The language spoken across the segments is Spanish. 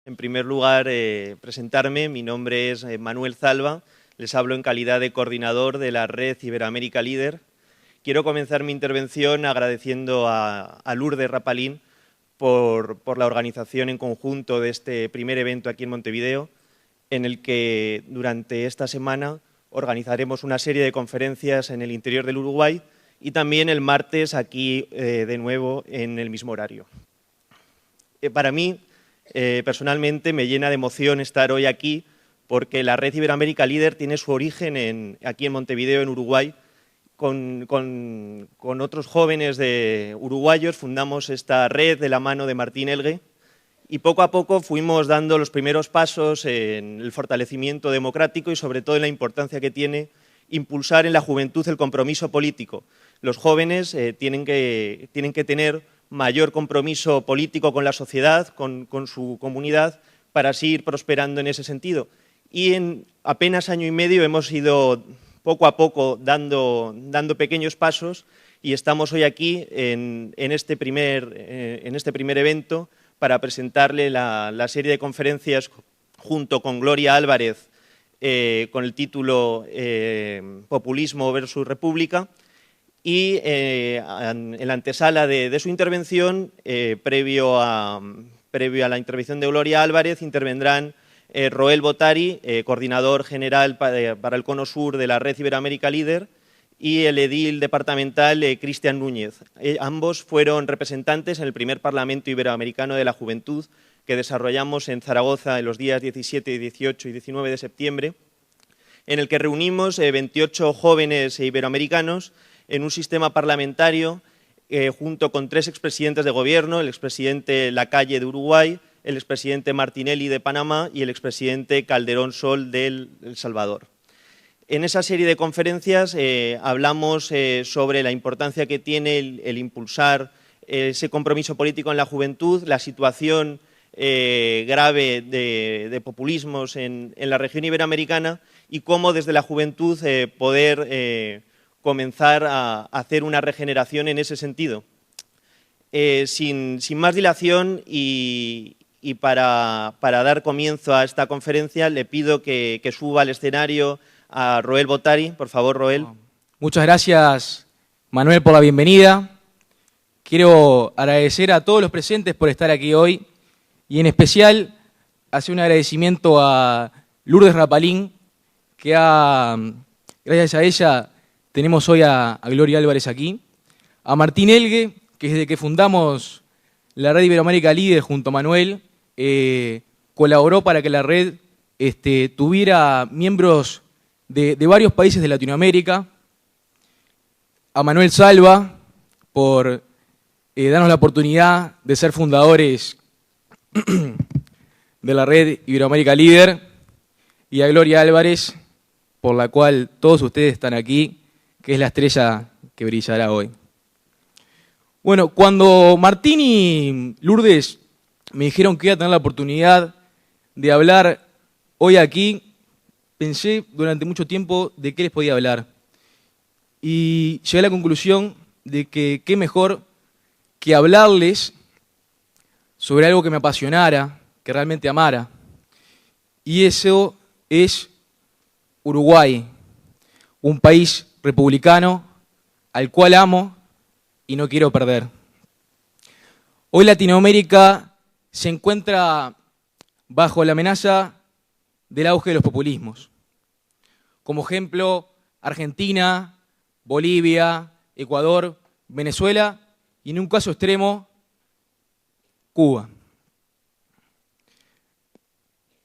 En primer lugar, presentarme. Mi nombre es Manuel Zalba. Les hablo en calidad de coordinador de la red Iberoamérica Líder. Quiero comenzar mi intervención agradeciendo a Lourdes Rapalín por la organización en conjunto de este primer evento aquí en Montevideo, en el que durante esta semana organizaremos una serie de conferencias en el interior del Uruguay y también el martes aquí de nuevo en el mismo horario. Para mí, personalmente, me llena de emoción estar hoy aquí porque la red Iberoamérica Líder tiene su origen aquí en Montevideo, en Uruguay. Con otros jóvenes uruguayos fundamos esta red de la mano de Martín Elgue y poco a poco fuimos dando los primeros pasos en el fortalecimiento democrático y sobre todo en la importancia que tiene impulsar en la juventud el compromiso político. Los jóvenes tienen que tener mayor compromiso político con la sociedad, con su comunidad, para así ir prosperando en ese sentido. Y en apenas año y medio hemos ido poco a poco dando pequeños pasos y estamos hoy aquí en este primer evento para presentarle la serie de conferencias junto con Gloria Álvarez con el título Populismo versus República. Y en la antesala de su intervención, previo a la intervención de Gloria Álvarez, intervendrán Roel Botari, coordinador general para el Cono Sur de la red Iberoamérica Líder, y el edil departamental Cristian Núñez. Ambos fueron representantes en el primer Parlamento Iberoamericano de la Juventud que desarrollamos en Zaragoza en los días 17, 18 y 19 de septiembre, en el que reunimos 28 jóvenes iberoamericanos en un sistema parlamentario junto con 3 expresidentes de gobierno, el expresidente Lacalle de Uruguay, el expresidente Martinelli de Panamá y el expresidente Calderón Sol de El Salvador. En esa serie de conferencias hablamos sobre la importancia que tiene el impulsar ese compromiso político en la juventud, la situación grave de populismos en la región iberoamericana y cómo desde la juventud poder comenzar a hacer una regeneración en ese sentido. Sin más dilación y para dar comienzo a esta conferencia, le pido que suba al escenario a Roel Botari. Por favor, Roel. Muchas gracias, Manuel, por la bienvenida. Quiero agradecer a todos los presentes por estar aquí hoy y en especial hacer un agradecimiento a Lourdes Rapalín, que gracias a ella tenemos hoy a Gloria Álvarez aquí, a Martín Elgue, que desde que fundamos la red Iberoamérica Líder junto a Manuel, colaboró para que la red tuviera miembros de varios países de Latinoamérica, a Manuel Zalba por darnos la oportunidad de ser fundadores de la red Iberoamérica Líder, y a Gloria Álvarez, por la cual todos ustedes están aquí, que es la estrella que brillará hoy. Bueno, cuando Martín y Lourdes me dijeron que iba a tener la oportunidad de hablar hoy aquí, pensé durante mucho tiempo de qué les podía hablar. Y llegué a la conclusión de que qué mejor que hablarles sobre algo que me apasionara, que realmente amara. Y eso es Uruguay, un país republicano al cual amo y no quiero perder. Hoy Latinoamérica se encuentra bajo la amenaza del auge de los populismos. Como ejemplo, Argentina, Bolivia, Ecuador, Venezuela y en un caso extremo, Cuba.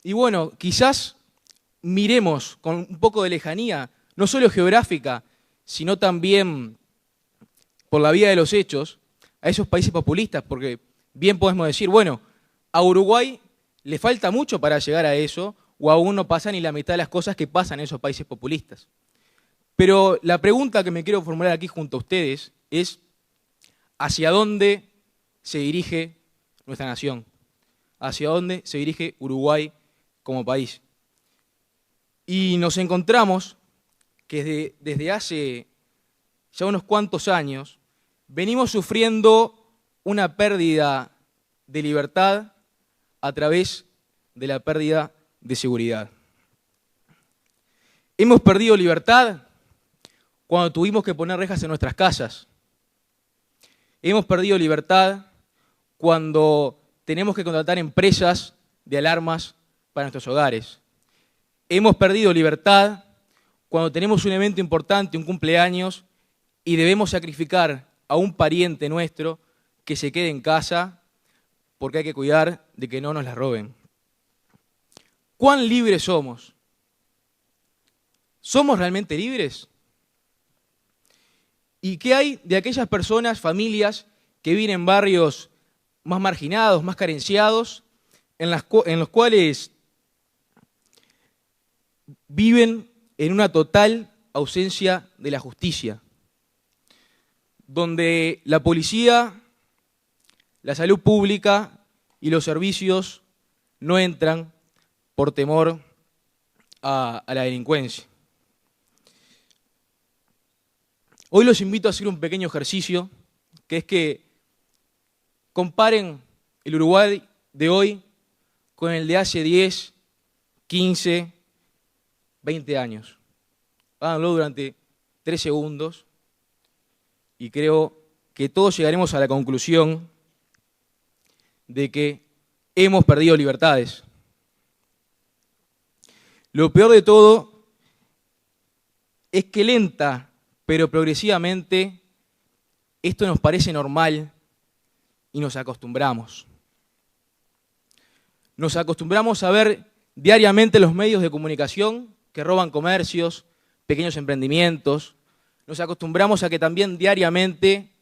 Y bueno, quizás miremos con un poco de lejanía, no solo geográfica, sino también por la vía de los hechos, a esos países populistas, porque bien podemos decir, bueno, a Uruguay le falta mucho para llegar a eso, o aún no pasa ni la mitad de las cosas que pasan en esos países populistas. Pero la pregunta que me quiero formular aquí junto a ustedes es, ¿hacia dónde se dirige nuestra nación? ¿Hacia dónde se dirige Uruguay como país? Y nos encontramos que desde hace ya unos cuantos años venimos sufriendo una pérdida de libertad a través de la pérdida de seguridad. Hemos perdido libertad cuando tuvimos que poner rejas en nuestras casas. Hemos perdido libertad cuando tenemos que contratar empresas de alarmas para nuestros hogares. Hemos perdido libertad cuando tenemos un evento importante, un cumpleaños, y debemos sacrificar a un pariente nuestro que se quede en casa porque hay que cuidar de que no nos la roben. ¿Cuán libres somos? ¿Somos realmente libres? ¿Y qué hay de aquellas personas, familias, que viven en barrios más marginados, más carenciados, en los cuales viven en una total ausencia de la justicia, donde la policía, la salud pública y los servicios no entran por temor a la delincuencia? Hoy los invito a hacer un pequeño ejercicio, que es que comparen el Uruguay de hoy con el de hace 10, 15, 20 años. Háganlo durante 3 segundos y creo que todos llegaremos a la conclusión de que hemos perdido libertades. Lo peor de todo es que lenta, pero progresivamente, esto nos parece normal y nos acostumbramos. Nos acostumbramos a ver diariamente los medios de comunicación que roban comercios, pequeños emprendimientos. Nos acostumbramos a que también diariamente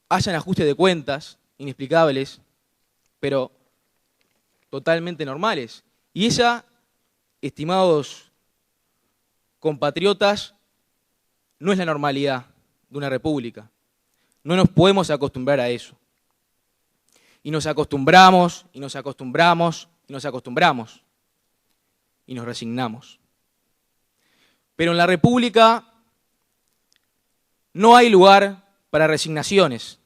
hayan ajustes de cuentas inexplicables, pero totalmente normales. Y esa, estimados compatriotas, no es la normalidad de una república. No nos podemos acostumbrar a eso. Y nos acostumbramos, y nos acostumbramos, y nos acostumbramos. Y nos resignamos. Pero en la república no hay lugar para resignaciones.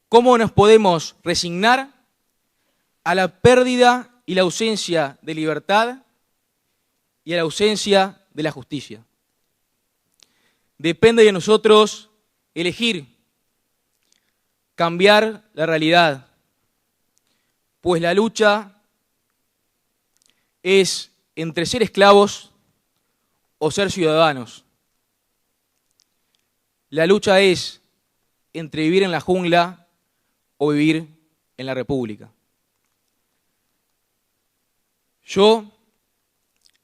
¿Cómo nos podemos resignar a la pérdida y la ausencia de libertad y a la ausencia de la justicia? Depende de nosotros elegir, cambiar la realidad, pues la lucha es entre ser esclavos o ser ciudadanos. La lucha es entre vivir en la jungla o vivir en la república. Yo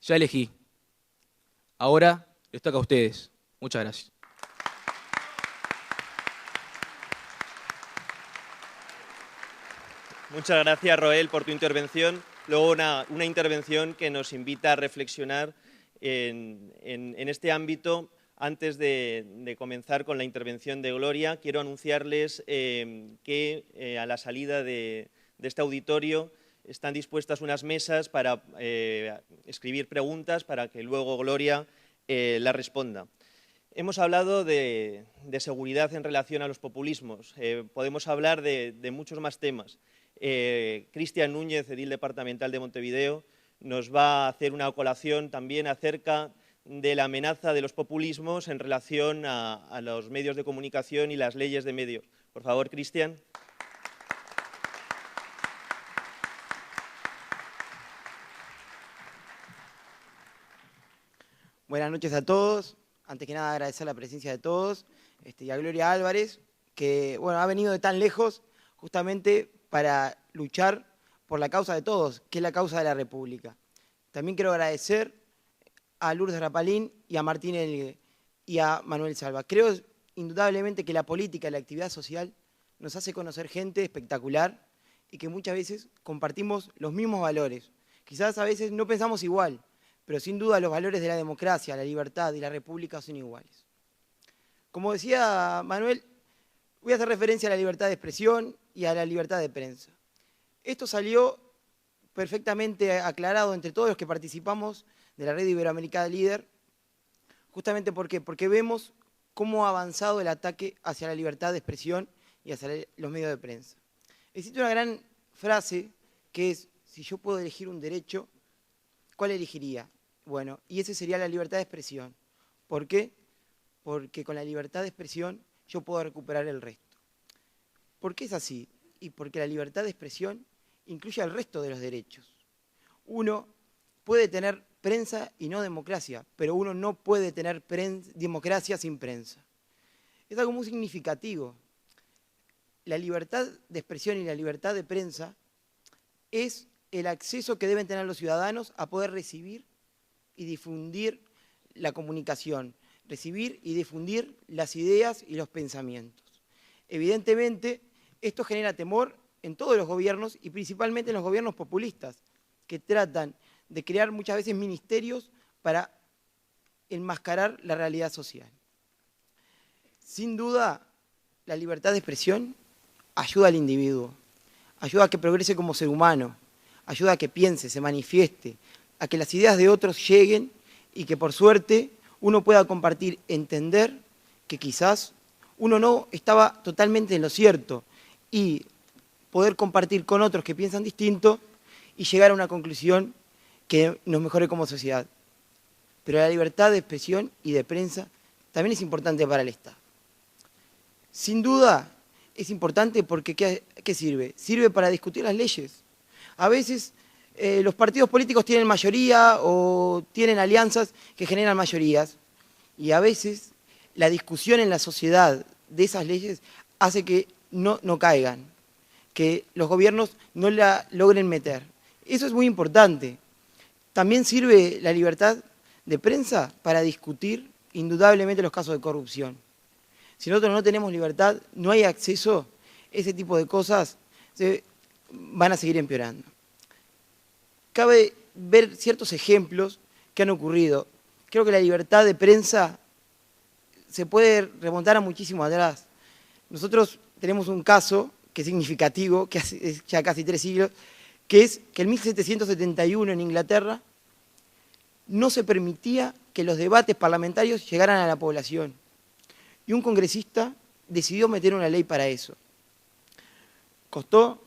ya elegí. Ahora les toca a ustedes. Muchas gracias. Muchas gracias, Roel, por tu intervención. Luego una intervención que nos invita a reflexionar en este ámbito. Antes de comenzar con la intervención de Gloria, quiero anunciarles que a la salida de este auditorio están dispuestas unas mesas para escribir preguntas para que luego Gloria las responda. Hemos hablado de seguridad en relación a los populismos. Podemos hablar de muchos más temas. Cristian Núñez, edil departamental de Montevideo, nos va a hacer una colación también acerca de la amenaza de los populismos en relación a los medios de comunicación y las leyes de medios. Por favor, Cristian. Buenas noches a todos. Antes que nada agradecer la presencia de todos y a Gloria Álvarez, que ha venido de tan lejos justamente para luchar por la causa de todos, que es la causa de la República. También quiero agradecer a Lourdes Rapalín y a Martín Elgue y a Manuel Salva. Creo indudablemente que la política y la actividad social nos hace conocer gente espectacular y que muchas veces compartimos los mismos valores. Quizás a veces no pensamos igual, pero sin duda los valores de la democracia, la libertad y la república son iguales. Como decía Manuel, voy a hacer referencia a la libertad de expresión y a la libertad de prensa. Esto salió perfectamente aclarado entre todos los que participamos de la red iberoamericana Líder, justamente ¿por qué? Porque vemos cómo ha avanzado el ataque hacia la libertad de expresión y hacia los medios de prensa. Existe una gran frase que es: si yo puedo elegir un derecho, ¿cuál elegiría? Bueno, y ese sería la libertad de expresión. ¿Por qué? Porque con la libertad de expresión yo puedo recuperar el resto. ¿Por qué es así? Y porque la libertad de expresión incluye al resto de los derechos. Uno puede tener prensa y no democracia, pero uno no puede tener democracia sin prensa. Es algo muy significativo. La libertad de expresión y la libertad de prensa es el acceso que deben tener los ciudadanos a poder recibir y difundir la comunicación, recibir y difundir las ideas y los pensamientos. Evidentemente, esto genera temor en todos los gobiernos y principalmente en los gobiernos populistas, que tratan de crear muchas veces ministerios para enmascarar la realidad social. Sin duda, la libertad de expresión ayuda al individuo, ayuda a que progrese como ser humano, ayuda a que piense, se manifieste, a que las ideas de otros lleguen y que por suerte uno pueda compartir, entender que quizás uno no estaba totalmente en lo cierto y poder compartir con otros que piensan distinto y llegar a una conclusión que nos mejore como sociedad. Pero la libertad de expresión y de prensa también es importante para el Estado. Sin duda es importante porque ¿qué sirve? Sirve para discutir las leyes. A veces los partidos políticos tienen mayoría o tienen alianzas que generan mayorías y a veces la discusión en la sociedad de esas leyes hace que no caigan, que los gobiernos no la logren meter. Eso es muy importante. También sirve la libertad de prensa para discutir indudablemente los casos de corrupción. Si nosotros no tenemos libertad, no hay acceso, ese tipo de cosas van a seguir empeorando. Cabe ver ciertos ejemplos que han ocurrido. Creo que la libertad de prensa se puede remontar a muchísimo atrás. Nosotros tenemos un caso que es significativo, que hace ya casi 3 siglos, que es que en 1771 en Inglaterra no se permitía que los debates parlamentarios llegaran a la población. Y un congresista decidió meter una ley para eso. Costó,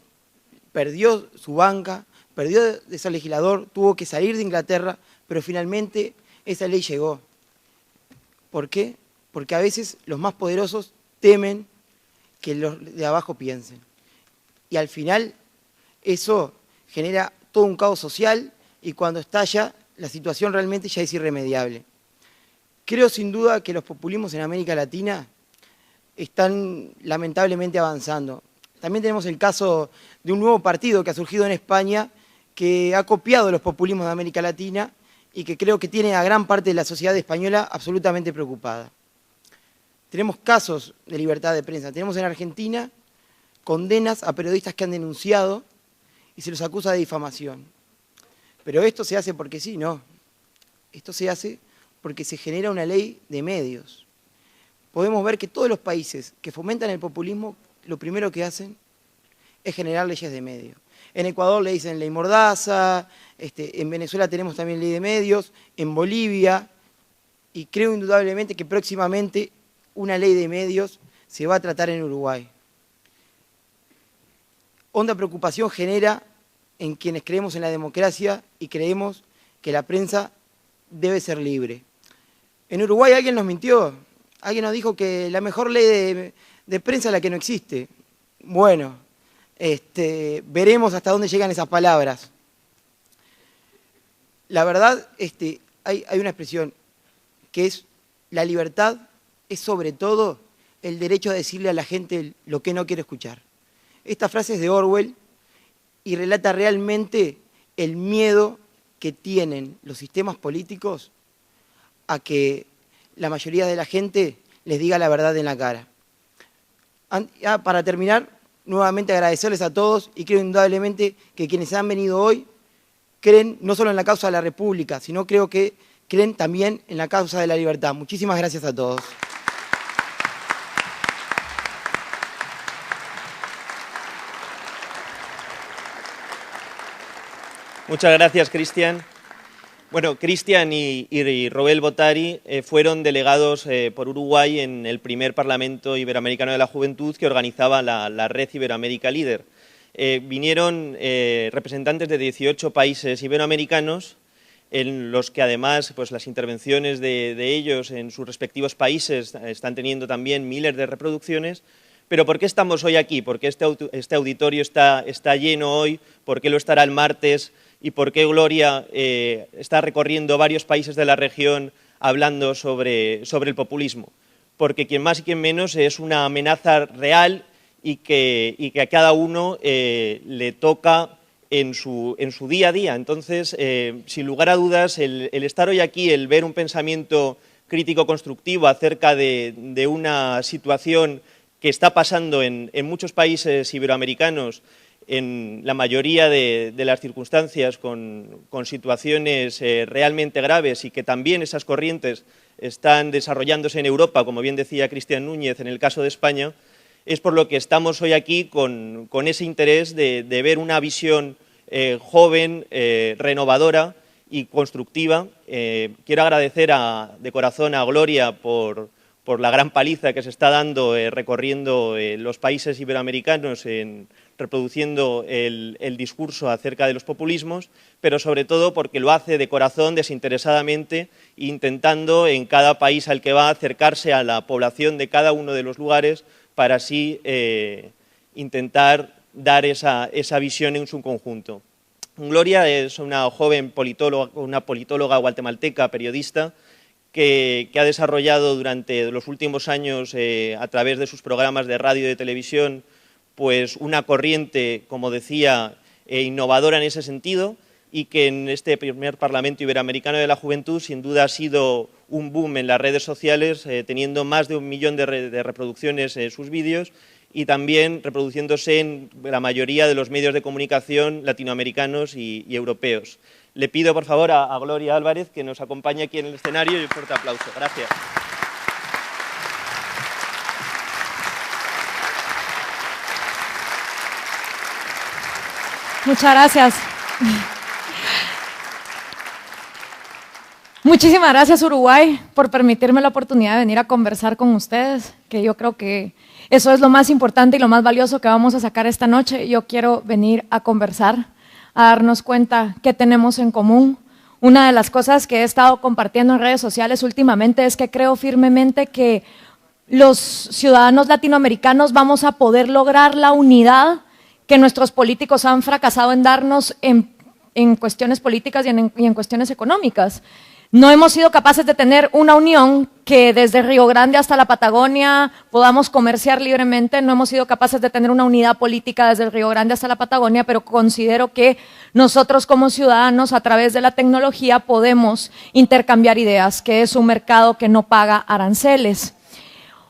perdió su banca, perdió de ser legislador, tuvo que salir de Inglaterra, pero finalmente esa ley llegó. ¿Por qué? Porque a veces los más poderosos temen que los de abajo piensen. Y al final eso genera todo un caos social y cuando estalla la situación realmente ya es irremediable. Creo sin duda que los populismos en América Latina están lamentablemente avanzando. También tenemos el caso de un nuevo partido que ha surgido en España que ha copiado los populismos de América Latina y que creo que tiene a gran parte de la sociedad española absolutamente preocupada. Tenemos casos de libertad de prensa. Tenemos en Argentina condenas a periodistas que han denunciado y se los acusa de difamación. Pero esto se hace porque sí, no. Esto se hace porque se genera una ley de medios. Podemos ver que todos los países que fomentan el populismo, lo primero que hacen es generar leyes de medios. En Ecuador le dicen ley Mordaza, en Venezuela tenemos también ley de medios, en Bolivia, y creo indudablemente que próximamente una ley de medios se va a tratar en Uruguay. Honda preocupación genera en quienes creemos en la democracia y creemos que la prensa debe ser libre. En Uruguay alguien nos mintió, alguien nos dijo que la mejor ley de prensa es la que no existe. Bueno, veremos hasta dónde llegan esas palabras. La verdad, hay una expresión que es la libertad es sobre todo el derecho a decirle a la gente lo que no quiere escuchar. Esta frase es de Orwell y relata realmente el miedo que tienen los sistemas políticos a que la mayoría de la gente les diga la verdad en la cara. Para terminar, nuevamente agradecerles a todos y creo indudablemente que quienes han venido hoy creen no solo en la causa de la República, sino creo que creen también en la causa de la libertad. Muchísimas gracias a todos. Muchas gracias, Cristian. Bueno, Cristian y Robel Bottari fueron delegados por Uruguay en el primer Parlamento Iberoamericano de la Juventud que organizaba la Red Iberoamérica Líder. vinieron representantes de 18 países iberoamericanos, en los que además pues, las intervenciones de ellos en sus respectivos países están teniendo también miles de reproducciones. Pero ¿por qué estamos hoy aquí? ¿Por qué este auditorio está lleno hoy? ¿Por qué lo estará el martes? ¿Y por qué Gloria está recorriendo varios países de la región hablando sobre el populismo? Porque quien más y quien menos es una amenaza real y que a cada uno le toca en su día a día. Entonces, sin lugar a dudas, el estar hoy aquí, el ver un pensamiento crítico constructivo acerca de una situación que está pasando en muchos países iberoamericanos, en la mayoría de las circunstancias con situaciones realmente graves, y que también esas corrientes están desarrollándose en Europa, como bien decía Cristian Núñez en el caso de España, es por lo que estamos hoy aquí con ese interés de ver una visión joven, renovadora y constructiva. Quiero agradecer de corazón a Gloria por la gran paliza que se está dando recorriendo los países iberoamericanos, reproduciendo el discurso acerca de los populismos, pero sobre todo porque lo hace de corazón, desinteresadamente, intentando en cada país al que va acercarse a la población de cada uno de los lugares para así intentar dar esa visión en su conjunto. Gloria es una joven politóloga, una politóloga guatemalteca, periodista, que ha desarrollado durante los últimos años, a través de sus programas de radio y de televisión, pues una corriente, como decía, innovadora en ese sentido, y que en este primer Parlamento Iberoamericano de la Juventud sin duda ha sido un boom en las redes sociales, teniendo más de 1 millón de reproducciones en sus vídeos, y también reproduciéndose en la mayoría de los medios de comunicación latinoamericanos y europeos. Le pido, por favor, a Gloria Álvarez que nos acompañe aquí en el escenario y un fuerte aplauso. Gracias. Muchas gracias. Muchísimas gracias, Uruguay, por permitirme la oportunidad de venir a conversar con ustedes, que yo creo que eso es lo más importante y lo más valioso que vamos a sacar esta noche. Yo quiero venir a conversar, a darnos cuenta qué tenemos en común. Una de las cosas que he estado compartiendo en redes sociales últimamente es que creo firmemente que los ciudadanos latinoamericanos vamos a poder lograr la unidad que nuestros políticos han fracasado en darnos en cuestiones políticas y en cuestiones económicas. No hemos sido capaces de tener una unión que desde Río Grande hasta la Patagonia podamos comerciar libremente. No hemos sido capaces de tener una unidad política desde el Río Grande hasta la Patagonia, pero considero que nosotros como ciudadanos a través de la tecnología podemos intercambiar ideas, que es un mercado que no paga aranceles.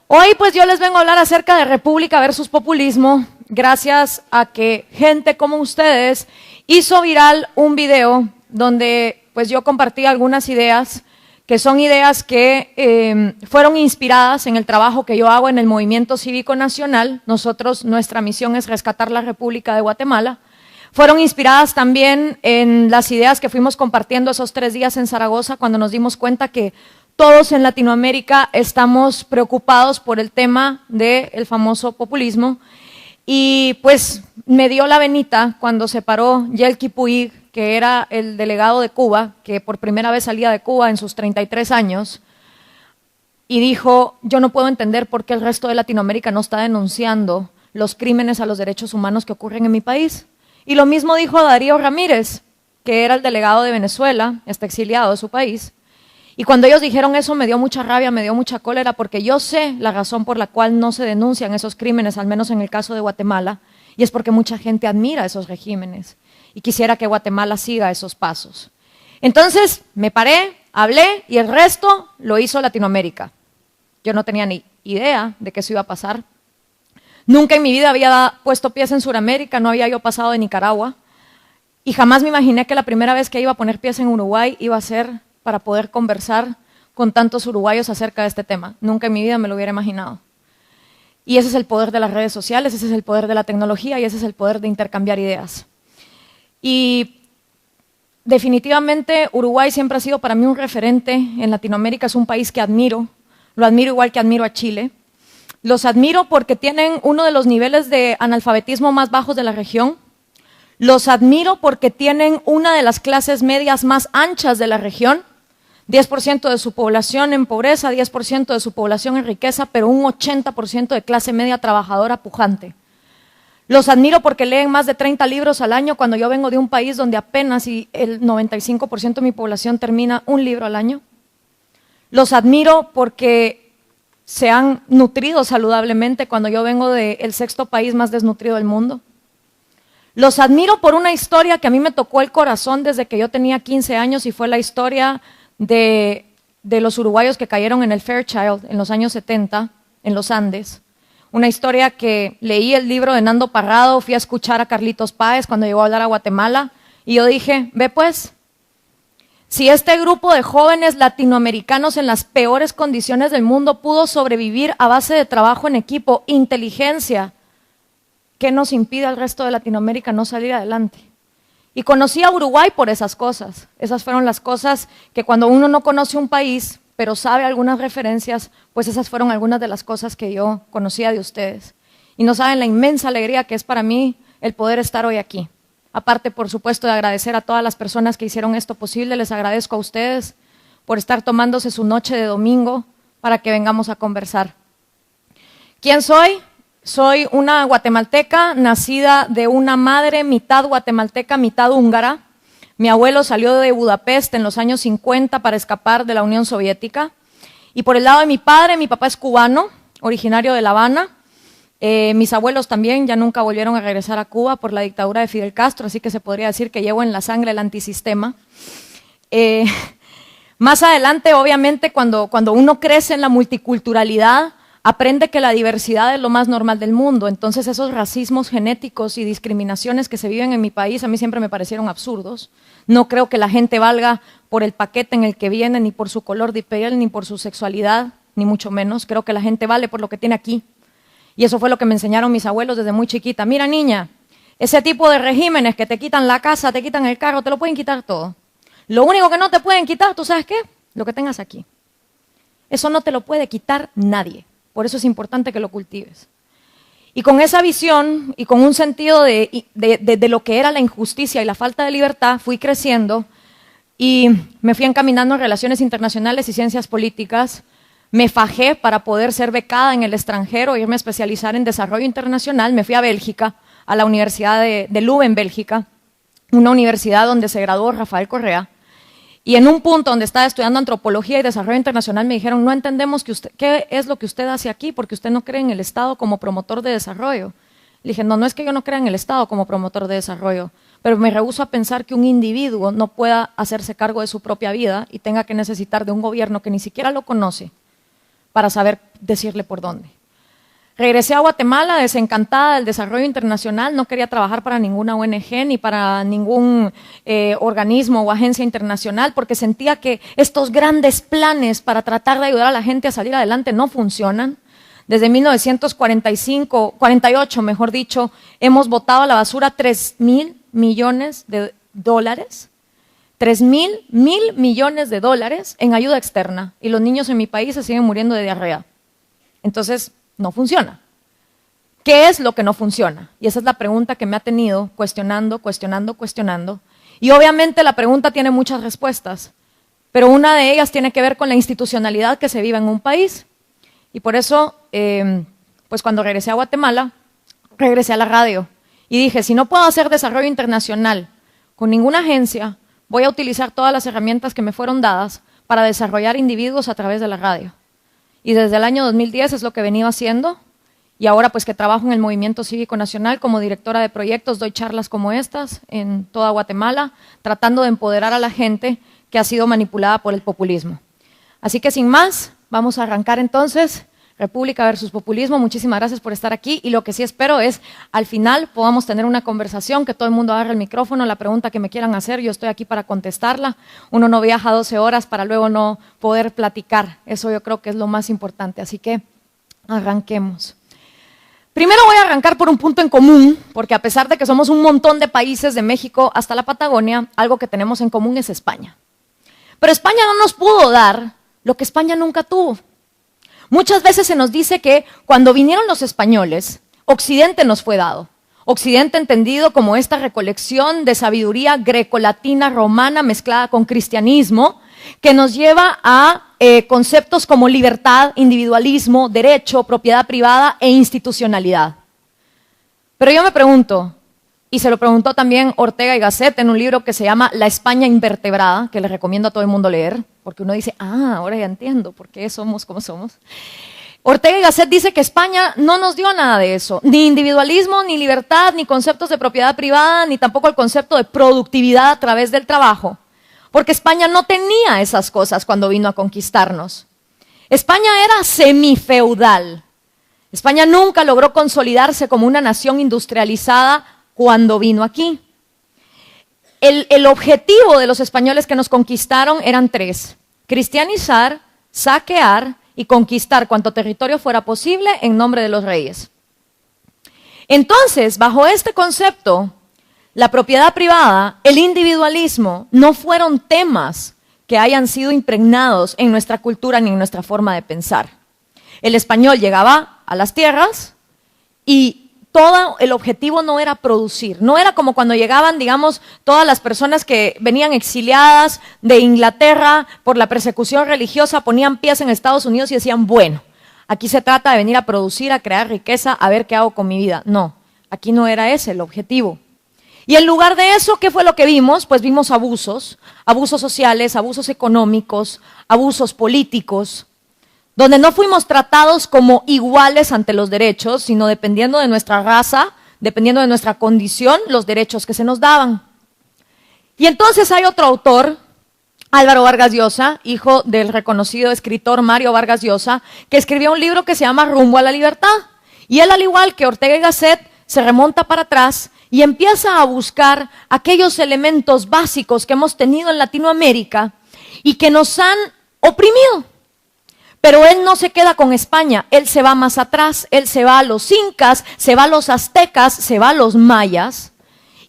Hoy pues yo les vengo a hablar acerca de República versus populismo, gracias a que gente como ustedes hizo viral un video donde pues yo compartí algunas ideas que son ideas que fueron inspiradas en el trabajo que yo hago en el Movimiento Cívico Nacional. Nuestra misión es rescatar la República de Guatemala. Fueron inspiradas también en las ideas que fuimos compartiendo esos 3 días en Zaragoza, cuando nos dimos cuenta que todos en Latinoamérica estamos preocupados por el tema del famoso populismo. Y pues me dio la venita cuando se paró Yelki Puig, que era el delegado de Cuba, que por primera vez salía de Cuba en sus 33 años, y dijo: yo no puedo entender por qué el resto de Latinoamérica no está denunciando los crímenes a los derechos humanos que ocurren en mi país. Y lo mismo dijo Darío Ramírez, que era el delegado de Venezuela, está exiliado de su país. Y cuando ellos dijeron eso me dio mucha rabia, me dio mucha cólera, porque yo sé la razón por la cual no se denuncian esos crímenes, al menos en el caso de Guatemala, y es porque mucha gente admira esos regímenes y quisiera que Guatemala siga esos pasos. Entonces me paré, hablé y el resto lo hizo Latinoamérica. Yo no tenía ni idea de que eso iba a pasar. Nunca en mi vida había puesto pies en Sudamérica, no había yo pasado de Nicaragua y jamás me imaginé que la primera vez que iba a poner pies en Uruguay iba a ser para poder conversar con tantos uruguayos acerca de este tema. Nunca en mi vida me lo hubiera imaginado. Y ese es el poder de las redes sociales, ese es el poder de la tecnología y ese es el poder de intercambiar ideas. Y definitivamente Uruguay siempre ha sido para mí un referente en Latinoamérica, es un país que admiro, lo admiro igual que admiro a Chile, Los admiro porque tienen uno de los niveles de analfabetismo más bajos de la región. Los admiro porque tienen una de las clases medias más anchas de la región. 10% de su población en pobreza, 10% de su población en riqueza, pero un 80% de clase media trabajadora pujante. Los admiro porque leen más de 30 libros al año cuando yo vengo de un país donde apenas el 95% de mi población termina un libro al año. Los admiro porque se han nutrido saludablemente cuando yo vengo del sexto país más desnutrido del mundo. Los admiro por una historia que a mí me tocó el corazón desde que yo tenía 15 años y fue la historia de los uruguayos que cayeron en el Fairchild en los años 70 en los Andes. Una historia que leí el libro de Nando Parrado, fui a escuchar a Carlitos Páez cuando llegó a hablar a Guatemala y yo dije, ve pues, si este grupo de jóvenes latinoamericanos en las peores condiciones del mundo pudo sobrevivir a base de trabajo en equipo, inteligencia, ¿qué nos impide al resto de Latinoamérica no salir adelante? Y conocí a Uruguay por esas cosas. Esas fueron las cosas que cuando uno no conoce un país, pero sabe algunas referencias, pues esas fueron algunas de las cosas que yo conocía de ustedes. Y no saben la inmensa alegría que es para mí el poder estar hoy aquí. Aparte, por supuesto, de agradecer a todas las personas que hicieron esto posible, les agradezco a ustedes por estar tomándose su noche de domingo para que vengamos a conversar. ¿Quién soy? Soy una guatemalteca nacida de una madre mitad guatemalteca, mitad húngara. Mi abuelo salió de Budapest en los años 50 para escapar de la Unión Soviética. Y por el lado de mi padre, mi papá es cubano, originario de La Habana. Mis abuelos también ya nunca volvieron a regresar a Cuba por la dictadura de Fidel Castro, así que se podría decir que llevo en la sangre el antisistema. Más adelante, obviamente, cuando uno crece en la multiculturalidad, aprende que la diversidad es lo más normal del mundo. Entonces esos racismos genéticos y discriminaciones que se viven en mi país a mí siempre me parecieron absurdos. No creo que la gente valga por el paquete en el que viene, ni por su color de piel, ni por su sexualidad, ni mucho menos. Creo que la gente vale por lo que tiene aquí. Y eso fue lo que me enseñaron mis abuelos desde muy chiquita. Mira, niña, ese tipo de regímenes que te quitan la casa, te quitan el carro, te lo pueden quitar todo. Lo único que no te pueden quitar, ¿tú sabes qué? Lo que tengas aquí. Eso no te lo puede quitar nadie. Por eso es importante que lo cultives. Y con esa visión y con un sentido de lo que era la injusticia y la falta de libertad, fui creciendo y me fui encaminando en relaciones internacionales y ciencias políticas. Me fajé para poder ser becada en el extranjero, irme a especializar en desarrollo internacional. Me fui a Bélgica, a la Universidad de Leuven, Bélgica, una universidad donde se graduó Rafael Correa. Y en un punto donde estaba estudiando antropología y desarrollo internacional me dijeron, no entendemos qué es lo que usted hace aquí porque usted no cree en el Estado como promotor de desarrollo. Le dije, no es que yo no crea en el Estado como promotor de desarrollo, pero me rehúso a pensar que un individuo no pueda hacerse cargo de su propia vida y tenga que necesitar de un gobierno que ni siquiera lo conoce para saber decirle por dónde. Regresé a Guatemala desencantada del desarrollo internacional, no quería trabajar para ninguna ONG ni para ningún organismo o agencia internacional porque sentía que estos grandes planes para tratar de ayudar a la gente a salir adelante no funcionan. Desde 1948, mejor dicho, hemos botado a la basura 3.000 millones de dólares. 3.000 millones de dólares en ayuda externa y los niños en mi país se siguen muriendo de diarrea. Entonces, no funciona. ¿Qué es lo que no funciona? Y esa es la pregunta que me ha tenido cuestionando. Y obviamente la pregunta tiene muchas respuestas, pero una de ellas tiene que ver con la institucionalidad que se vive en un país. Y por eso, pues cuando regresé a Guatemala, regresé a la radio y dije, si no puedo hacer desarrollo internacional con ninguna agencia, voy a utilizar todas las herramientas que me fueron dadas para desarrollar individuos a través de la radio. Y desde el año 2010 es lo que he venido haciendo. Y ahora pues que trabajo en el Movimiento Cívico Nacional como directora de proyectos, doy charlas como estas en toda Guatemala, tratando de empoderar a la gente que ha sido manipulada por el populismo. Así que sin más, vamos a arrancar entonces República versus Populismo. Muchísimas gracias por estar aquí y lo que sí espero es al final podamos tener una conversación, que todo el mundo agarre el micrófono, la pregunta que me quieran hacer, yo estoy aquí para contestarla. Uno no viaja 12 horas para luego no poder platicar, eso yo creo que es lo más importante, así que arranquemos. Primero voy a arrancar por un punto en común, porque a pesar de que somos un montón de países de México hasta la Patagonia, algo que tenemos en común es España. Pero España no nos pudo dar lo que España nunca tuvo. Muchas veces se nos dice que cuando vinieron los españoles, Occidente nos fue dado. Occidente entendido como esta recolección de sabiduría grecolatina romana mezclada con cristianismo, que nos lleva a conceptos como libertad, individualismo, derecho, propiedad privada e institucionalidad. Pero yo me pregunto, y se lo preguntó también Ortega y Gasset en un libro que se llama La España invertebrada, que les recomiendo a todo el mundo leer, porque uno dice, ahora ya entiendo por qué somos como somos. Ortega y Gasset dice que España no nos dio nada de eso, ni individualismo, ni libertad, ni conceptos de propiedad privada, ni tampoco el concepto de productividad a través del trabajo, porque España no tenía esas cosas cuando vino a conquistarnos. España era semifeudal. España nunca logró consolidarse como una nación industrializada cuando vino aquí. El objetivo de los españoles que nos conquistaron eran tres: cristianizar, saquear y conquistar cuanto territorio fuera posible en nombre de los reyes. Entonces, bajo este concepto, la propiedad privada, el individualismo, no fueron temas que hayan sido impregnados en nuestra cultura ni en nuestra forma de pensar. El español llegaba a las tierras y todo el objetivo no era producir, no era como cuando llegaban, digamos, todas las personas que venían exiliadas de Inglaterra por la persecución religiosa, ponían pies en Estados Unidos y decían, bueno, aquí se trata de venir a producir, a crear riqueza, a ver qué hago con mi vida. No, aquí no era ese el objetivo. Y en lugar de eso, ¿qué fue lo que vimos? Pues vimos abusos sociales, abusos económicos, abusos políticos, donde no fuimos tratados como iguales ante los derechos, sino dependiendo de nuestra raza, dependiendo de nuestra condición, los derechos que se nos daban. Y entonces hay otro autor, Álvaro Vargas Llosa, hijo del reconocido escritor Mario Vargas Llosa, que escribió un libro que se llama Rumbo a la Libertad. Y él, al igual que Ortega y Gasset, se remonta para atrás y empieza a buscar aquellos elementos básicos que hemos tenido en Latinoamérica y que nos han oprimido. Pero él no se queda con España, él se va más atrás, él se va a los incas, se va a los aztecas, se va a los mayas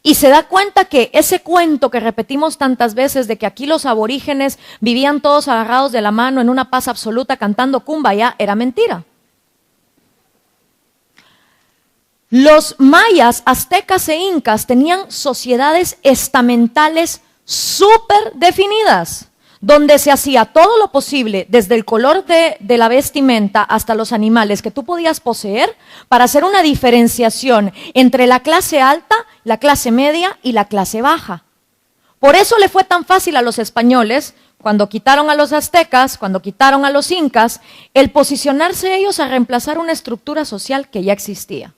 y se da cuenta que ese cuento que repetimos tantas veces de que aquí los aborígenes vivían todos agarrados de la mano en una paz absoluta cantando Kumbaya era mentira. Los mayas, aztecas e incas tenían sociedades estamentales súper definidas, donde se hacía todo lo posible, desde el color de la vestimenta hasta los animales que tú podías poseer, para hacer una diferenciación entre la clase alta, la clase media y la clase baja. Por eso le fue tan fácil a los españoles, cuando quitaron a los aztecas, cuando quitaron a los incas, el posicionarse ellos a reemplazar una estructura social que ya existía.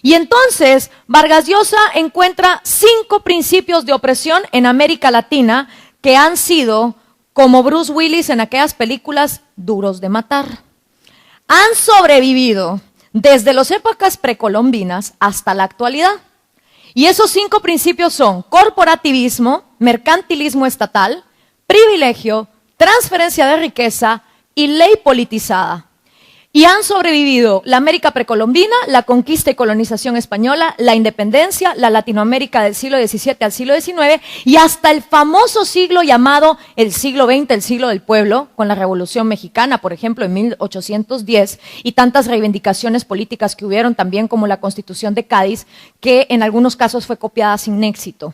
Y entonces Vargas Llosa encuentra 5 principios de opresión en América Latina que han sido, como Bruce Willis en aquellas películas, duros de matar. Han sobrevivido desde las épocas precolombinas hasta la actualidad. Y esos 5 principios son corporativismo, mercantilismo estatal, privilegio, transferencia de riqueza y ley politizada. Y han sobrevivido la América precolombina, la conquista y colonización española, la independencia, la Latinoamérica del siglo XVII al siglo XIX y hasta el famoso siglo llamado el siglo XX, el siglo del pueblo, con la Revolución Mexicana, por ejemplo, en 1810, y tantas reivindicaciones políticas que hubieron también como la Constitución de Cádiz, que en algunos casos fue copiada sin éxito.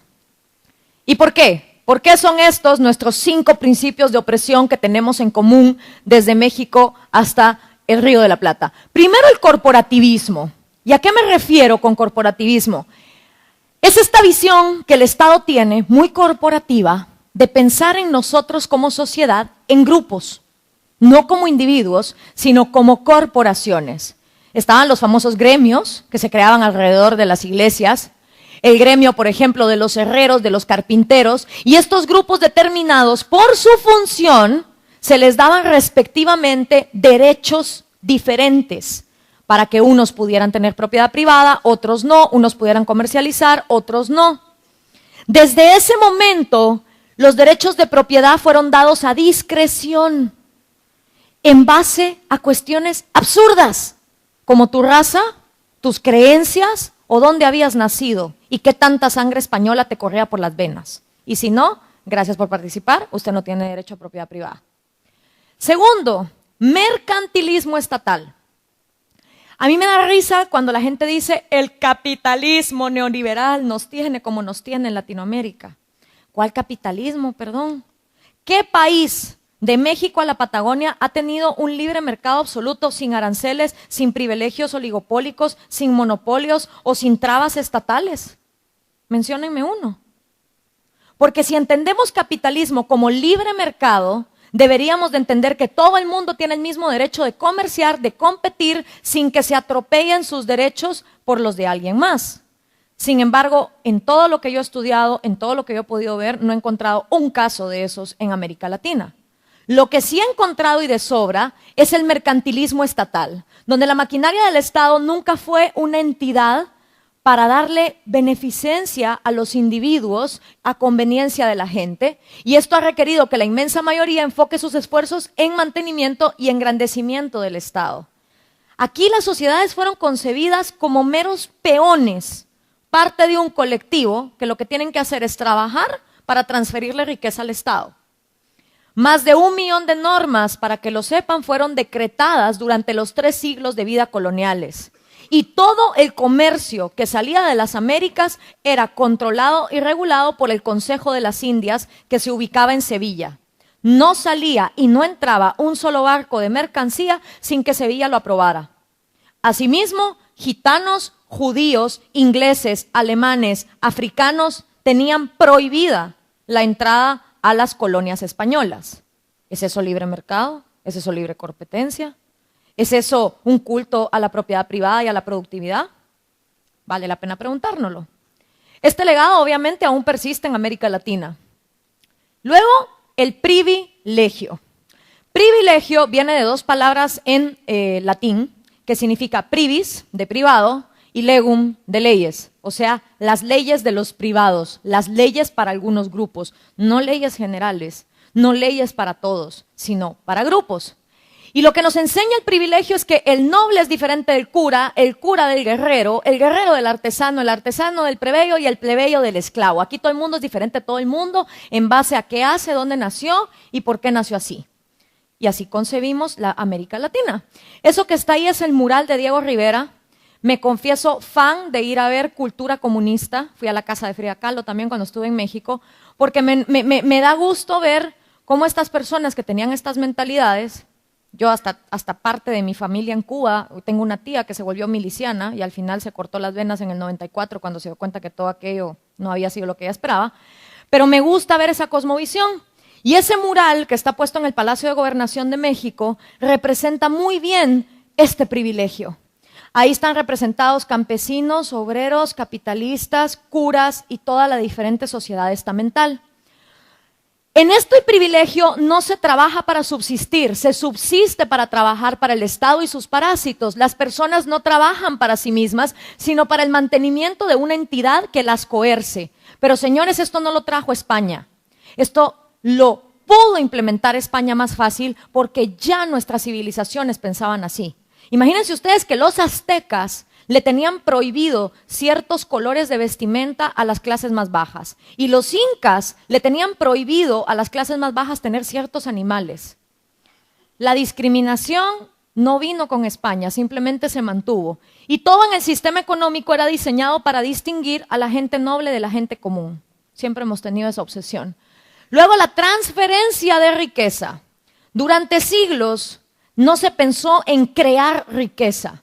¿Y por qué? ¿Por qué son estos nuestros 5 principios de opresión que tenemos en común desde México hasta el Río de la Plata? Primero, el corporativismo. ¿Y a qué me refiero con corporativismo? Es esta visión que el Estado tiene, muy corporativa, de pensar en nosotros como sociedad en grupos, no como individuos, sino como corporaciones. Estaban los famosos gremios que se creaban alrededor de las iglesias, el gremio, por ejemplo, de los herreros, de los carpinteros, y estos grupos determinados por su función se les daban respectivamente derechos diferentes para que unos pudieran tener propiedad privada, otros no, unos pudieran comercializar, otros no. Desde ese momento, los derechos de propiedad fueron dados a discreción, en base a cuestiones absurdas, como tu raza, tus creencias o dónde habías nacido y qué tanta sangre española te corría por las venas. Y si no, gracias por participar, usted no tiene derecho a propiedad privada. Segundo, mercantilismo estatal. A mí me da risa cuando la gente dice el capitalismo neoliberal nos tiene como nos tiene en Latinoamérica. ¿Cuál capitalismo, perdón? ¿Qué país de México a la Patagonia ha tenido un libre mercado absoluto sin aranceles, sin privilegios oligopólicos, sin monopolios o sin trabas estatales? Menciónenme uno. Porque si entendemos capitalismo como libre mercado, deberíamos de entender que todo el mundo tiene el mismo derecho de comerciar, de competir, sin que se atropellen sus derechos por los de alguien más. Sin embargo, en todo lo que yo he estudiado, en todo lo que yo he podido ver, no he encontrado un caso de esos en América Latina. Lo que sí he encontrado y de sobra es el mercantilismo estatal, donde la maquinaria del Estado nunca fue una entidad para darle beneficencia a los individuos a conveniencia de la gente, y esto ha requerido que la inmensa mayoría enfoque sus esfuerzos en mantenimiento y engrandecimiento del Estado. Aquí las sociedades fueron concebidas como meros peones, parte de un colectivo que lo que tienen que hacer es trabajar para transferirle riqueza al Estado. Más de 1 millón de normas, para que lo sepan, fueron decretadas durante los 3 siglos de vida coloniales. Y todo el comercio que salía de las Américas era controlado y regulado por el Consejo de las Indias, que se ubicaba en Sevilla. No salía y no entraba un solo barco de mercancía sin que Sevilla lo aprobara. Asimismo, gitanos, judíos, ingleses, alemanes, africanos tenían prohibida la entrada a las colonias españolas. ¿Es eso libre mercado? ¿Es eso libre competencia? ¿Es eso un culto a la propiedad privada y a la productividad? Vale la pena preguntárnoslo. Este legado obviamente aún persiste en América Latina. Luego, el privilegio. Privilegio viene de 2 palabras en latín, que significa privis, de privado, y legum, de leyes. O sea, las leyes de los privados, las leyes para algunos grupos, no leyes generales, no leyes para todos, sino para grupos. Y lo que nos enseña el privilegio es que el noble es diferente del cura, el cura del guerrero, el guerrero del artesano, el artesano del plebeyo y el plebeyo del esclavo. Aquí todo el mundo es diferente, todo el mundo en base a qué hace, dónde nació y por qué nació así. Y así concebimos la América Latina. Eso que está ahí es el mural de Diego Rivera. Me confieso fan de ir a ver Cultura Comunista. Fui a la casa de Frida Kahlo también cuando estuve en México, porque me da gusto ver cómo estas personas que tenían estas mentalidades. Yo hasta parte de mi familia en Cuba, tengo una tía que se volvió miliciana y al final se cortó las venas en el 94 cuando se dio cuenta que todo aquello no había sido lo que ella esperaba. Pero me gusta ver esa cosmovisión. Y ese mural que está puesto en el Palacio de Gobernación de México representa muy bien este privilegio. Ahí están representados campesinos, obreros, capitalistas, curas y toda la diferente sociedad estamental. En este privilegio no se trabaja para subsistir, se subsiste para trabajar para el Estado y sus parásitos. Las personas no trabajan para sí mismas, sino para el mantenimiento de una entidad que las coerce. Pero señores, esto no lo trajo España. Esto lo pudo implementar España más fácil porque ya nuestras civilizaciones pensaban así. Imagínense ustedes que los aztecas le tenían prohibido ciertos colores de vestimenta a las clases más bajas. Y los incas le tenían prohibido a las clases más bajas tener ciertos animales. La discriminación no vino con España, simplemente se mantuvo. Y todo en el sistema económico era diseñado para distinguir a la gente noble de la gente común. Siempre hemos tenido esa obsesión. Luego la transferencia de riqueza. Durante siglos no se pensó en crear riqueza.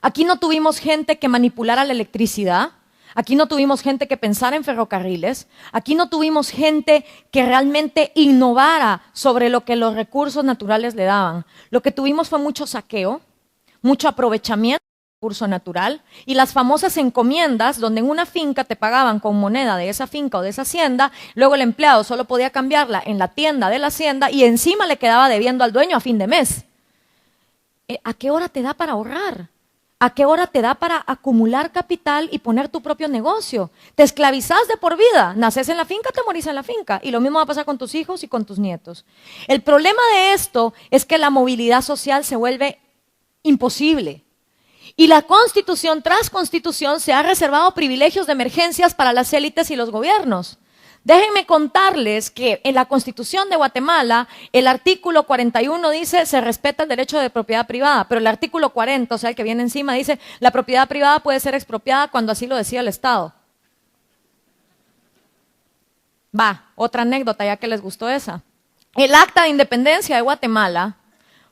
Aquí no tuvimos gente que manipulara la electricidad, aquí no tuvimos gente que pensara en ferrocarriles, aquí no tuvimos gente que realmente innovara sobre lo que los recursos naturales le daban. Lo que tuvimos fue mucho saqueo, mucho aprovechamiento del recurso natural y las famosas encomiendas donde en una finca te pagaban con moneda de esa finca o de esa hacienda, luego el empleado solo podía cambiarla en la tienda de la hacienda y encima le quedaba debiendo al dueño a fin de mes. ¿A qué hora te da para ahorrar? ¿A qué hora te da para acumular capital y poner tu propio negocio? Te esclavizás de por vida, naces en la finca, te morís en la finca. Y lo mismo va a pasar con tus hijos y con tus nietos. El problema de esto es que la movilidad social se vuelve imposible. Y la Constitución tras Constitución se ha reservado privilegios de emergencias para las élites y los gobiernos. Déjenme contarles que en la Constitución de Guatemala, el artículo 41 dice se respeta el derecho de propiedad privada, pero el artículo 40, o sea, el que viene encima, dice la propiedad privada puede ser expropiada cuando así lo decida el Estado. Va, otra anécdota ya que les gustó esa. El Acta de Independencia de Guatemala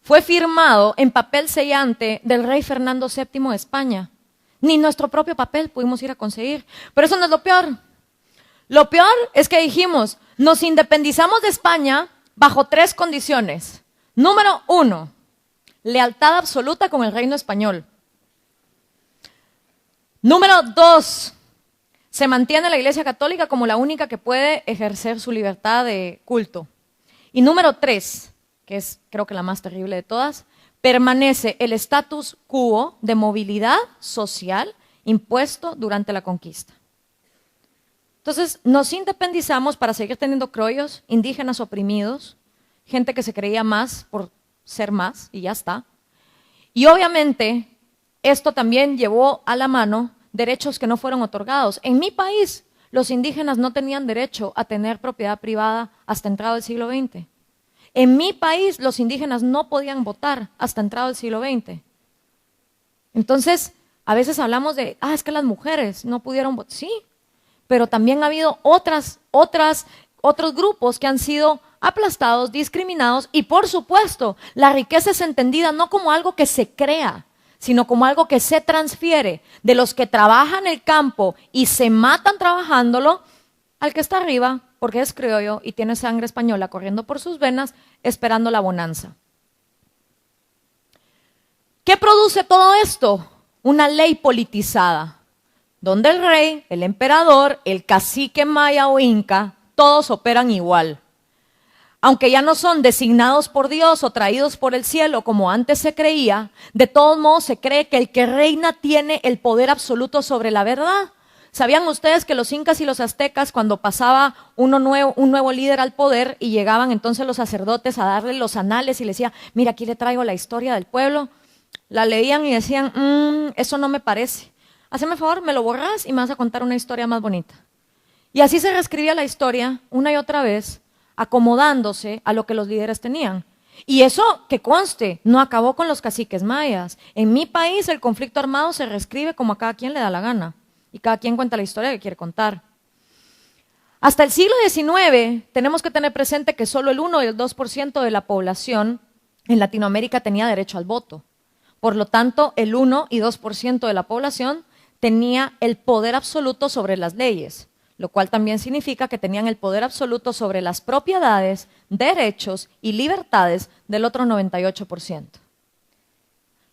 fue firmado en papel sellante del rey Fernando VII de España. Ni nuestro propio papel pudimos ir a conseguir. Pero eso no es lo peor. Lo peor es que dijimos, nos independizamos de España bajo 3 condiciones. Número 1, lealtad absoluta con el reino español. Número 2, se mantiene la Iglesia Católica como la única que puede ejercer su libertad de culto. Y número 3, que es creo que la más terrible de todas, permanece el status quo de movilidad social impuesto durante la conquista. Entonces nos independizamos para seguir teniendo criollos, indígenas oprimidos, gente que se creía más por ser más y ya está. Y obviamente esto también llevó a la mano derechos que no fueron otorgados. En mi país los indígenas no tenían derecho a tener propiedad privada hasta entrado el siglo XX. En mi país los indígenas no podían votar hasta entrado el siglo XX. Entonces, a veces hablamos de, es que las mujeres no pudieron votar. Sí, pero también ha habido otros grupos que han sido aplastados, discriminados y, por supuesto, la riqueza es entendida no como algo que se crea, sino como algo que se transfiere de los que trabajan el campo y se matan trabajándolo al que está arriba, porque es criollo y tiene sangre española corriendo por sus venas, esperando la bonanza. ¿Qué produce todo esto? Una ley politizada, donde el rey, el emperador, el cacique maya o inca, todos operan igual. Aunque ya no son designados por Dios o traídos por el cielo como antes se creía, de todos modos se cree que el que reina tiene el poder absoluto sobre la verdad. ¿Sabían ustedes que los incas y los aztecas, cuando pasaba un nuevo líder al poder y llegaban entonces los sacerdotes a darle los anales y le decían, mira, aquí le traigo la historia del pueblo, la leían y decían, eso no me parece. Haceme favor, me lo borras y me vas a contar una historia más bonita. Y así se reescribía la historia una y otra vez, acomodándose a lo que los líderes tenían. Y eso, que conste, no acabó con los caciques mayas. En mi país el conflicto armado se reescribe como a cada quien le da la gana. Y cada quien cuenta la historia que quiere contar. Hasta el siglo XIX tenemos que tener presente que solo el 1 y el 2% de la población en Latinoamérica tenía derecho al voto. Por lo tanto, el 1 y 2% de la población tenía el poder absoluto sobre las leyes, lo cual también significa que tenían el poder absoluto sobre las propiedades, derechos y libertades del otro 98%.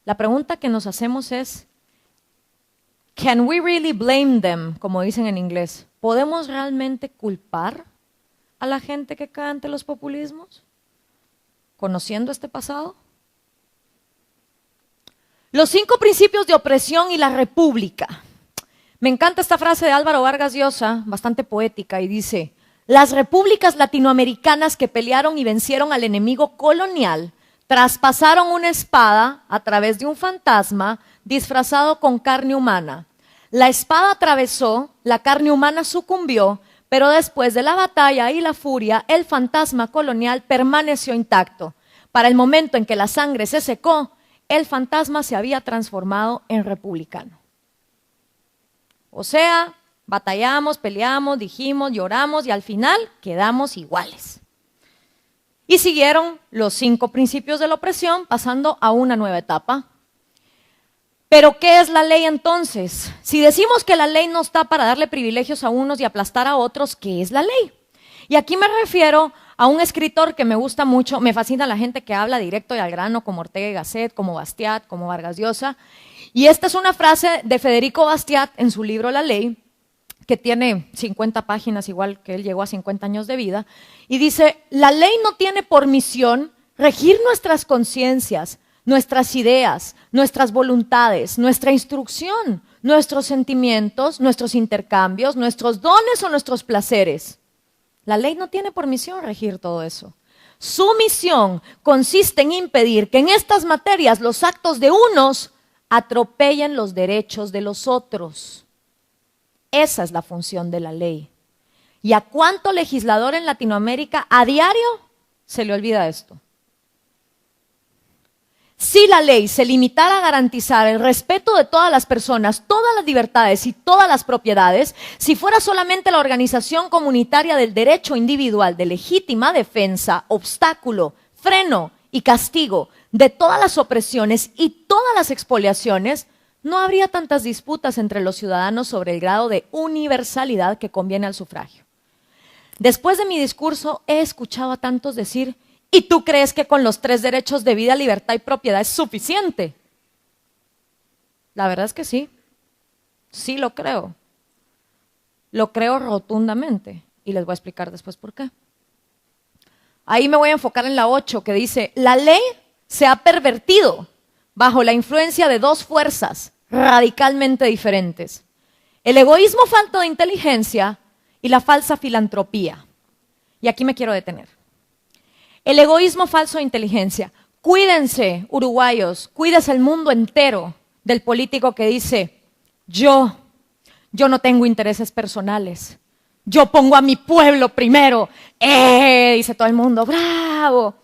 La pregunta que nos hacemos es, ¿can we really blame them? Como dicen en inglés. ¿Podemos realmente culpar a la gente que cae ante los populismos? ¿Conociendo este pasado? Los 5 principios de opresión y la república. Me encanta esta frase de Álvaro Vargas Llosa, bastante poética, y dice, las repúblicas latinoamericanas que pelearon y vencieron al enemigo colonial traspasaron una espada a través de un fantasma disfrazado con carne humana. La espada atravesó, la carne humana sucumbió, pero después de la batalla y la furia, el fantasma colonial permaneció intacto. Para el momento en que la sangre se secó, el fantasma se había transformado en republicano. O sea, batallamos, peleamos, dijimos, lloramos y al final quedamos iguales. Y siguieron los 5 principios de la opresión, pasando a una nueva etapa. ¿Pero qué es la ley entonces? Si decimos que la ley no está para darle privilegios a unos y aplastar a otros, ¿qué es la ley? Y aquí me refiero a un escritor que me gusta mucho, me fascina la gente que habla directo y al grano, como Ortega y Gasset, como Bastiat, como Vargas Llosa. Y esta es una frase de Federico Bastiat en su libro La Ley, que tiene 50 páginas, igual que él llegó a 50 años de vida, y dice, la ley no tiene por misión regir nuestras conciencias, nuestras ideas, nuestras voluntades, nuestra instrucción, nuestros sentimientos, nuestros intercambios, nuestros dones o nuestros placeres. La ley no tiene por misión regir todo eso. Su misión consiste en impedir que en estas materias los actos de unos atropellen los derechos de los otros. Esa es la función de la ley. ¿Y a cuánto legislador en Latinoamérica a diario se le olvida esto? Si la ley se limitara a garantizar el respeto de todas las personas, todas las libertades y todas las propiedades, si fuera solamente la organización comunitaria del derecho individual de legítima defensa, obstáculo, freno y castigo de todas las opresiones y todas las expoliaciones, no habría tantas disputas entre los ciudadanos sobre el grado de universalidad que conviene al sufragio. Después de mi discurso he escuchado a tantos decir: ¿y tú crees que con los 3 derechos de vida, libertad y propiedad es suficiente? La verdad es que sí. Sí lo creo. Lo creo rotundamente. Y les voy a explicar después por qué. Ahí me voy a enfocar en la 8, que dice: la ley se ha pervertido bajo la influencia de 2 fuerzas radicalmente diferentes: el egoísmo falto de inteligencia y la falsa filantropía. Y aquí me quiero detener. El egoísmo falso de inteligencia. Cuídense, uruguayos, cuídense el mundo entero del político que dice: yo no tengo intereses personales, yo pongo a mi pueblo primero, dice todo el mundo, bravo,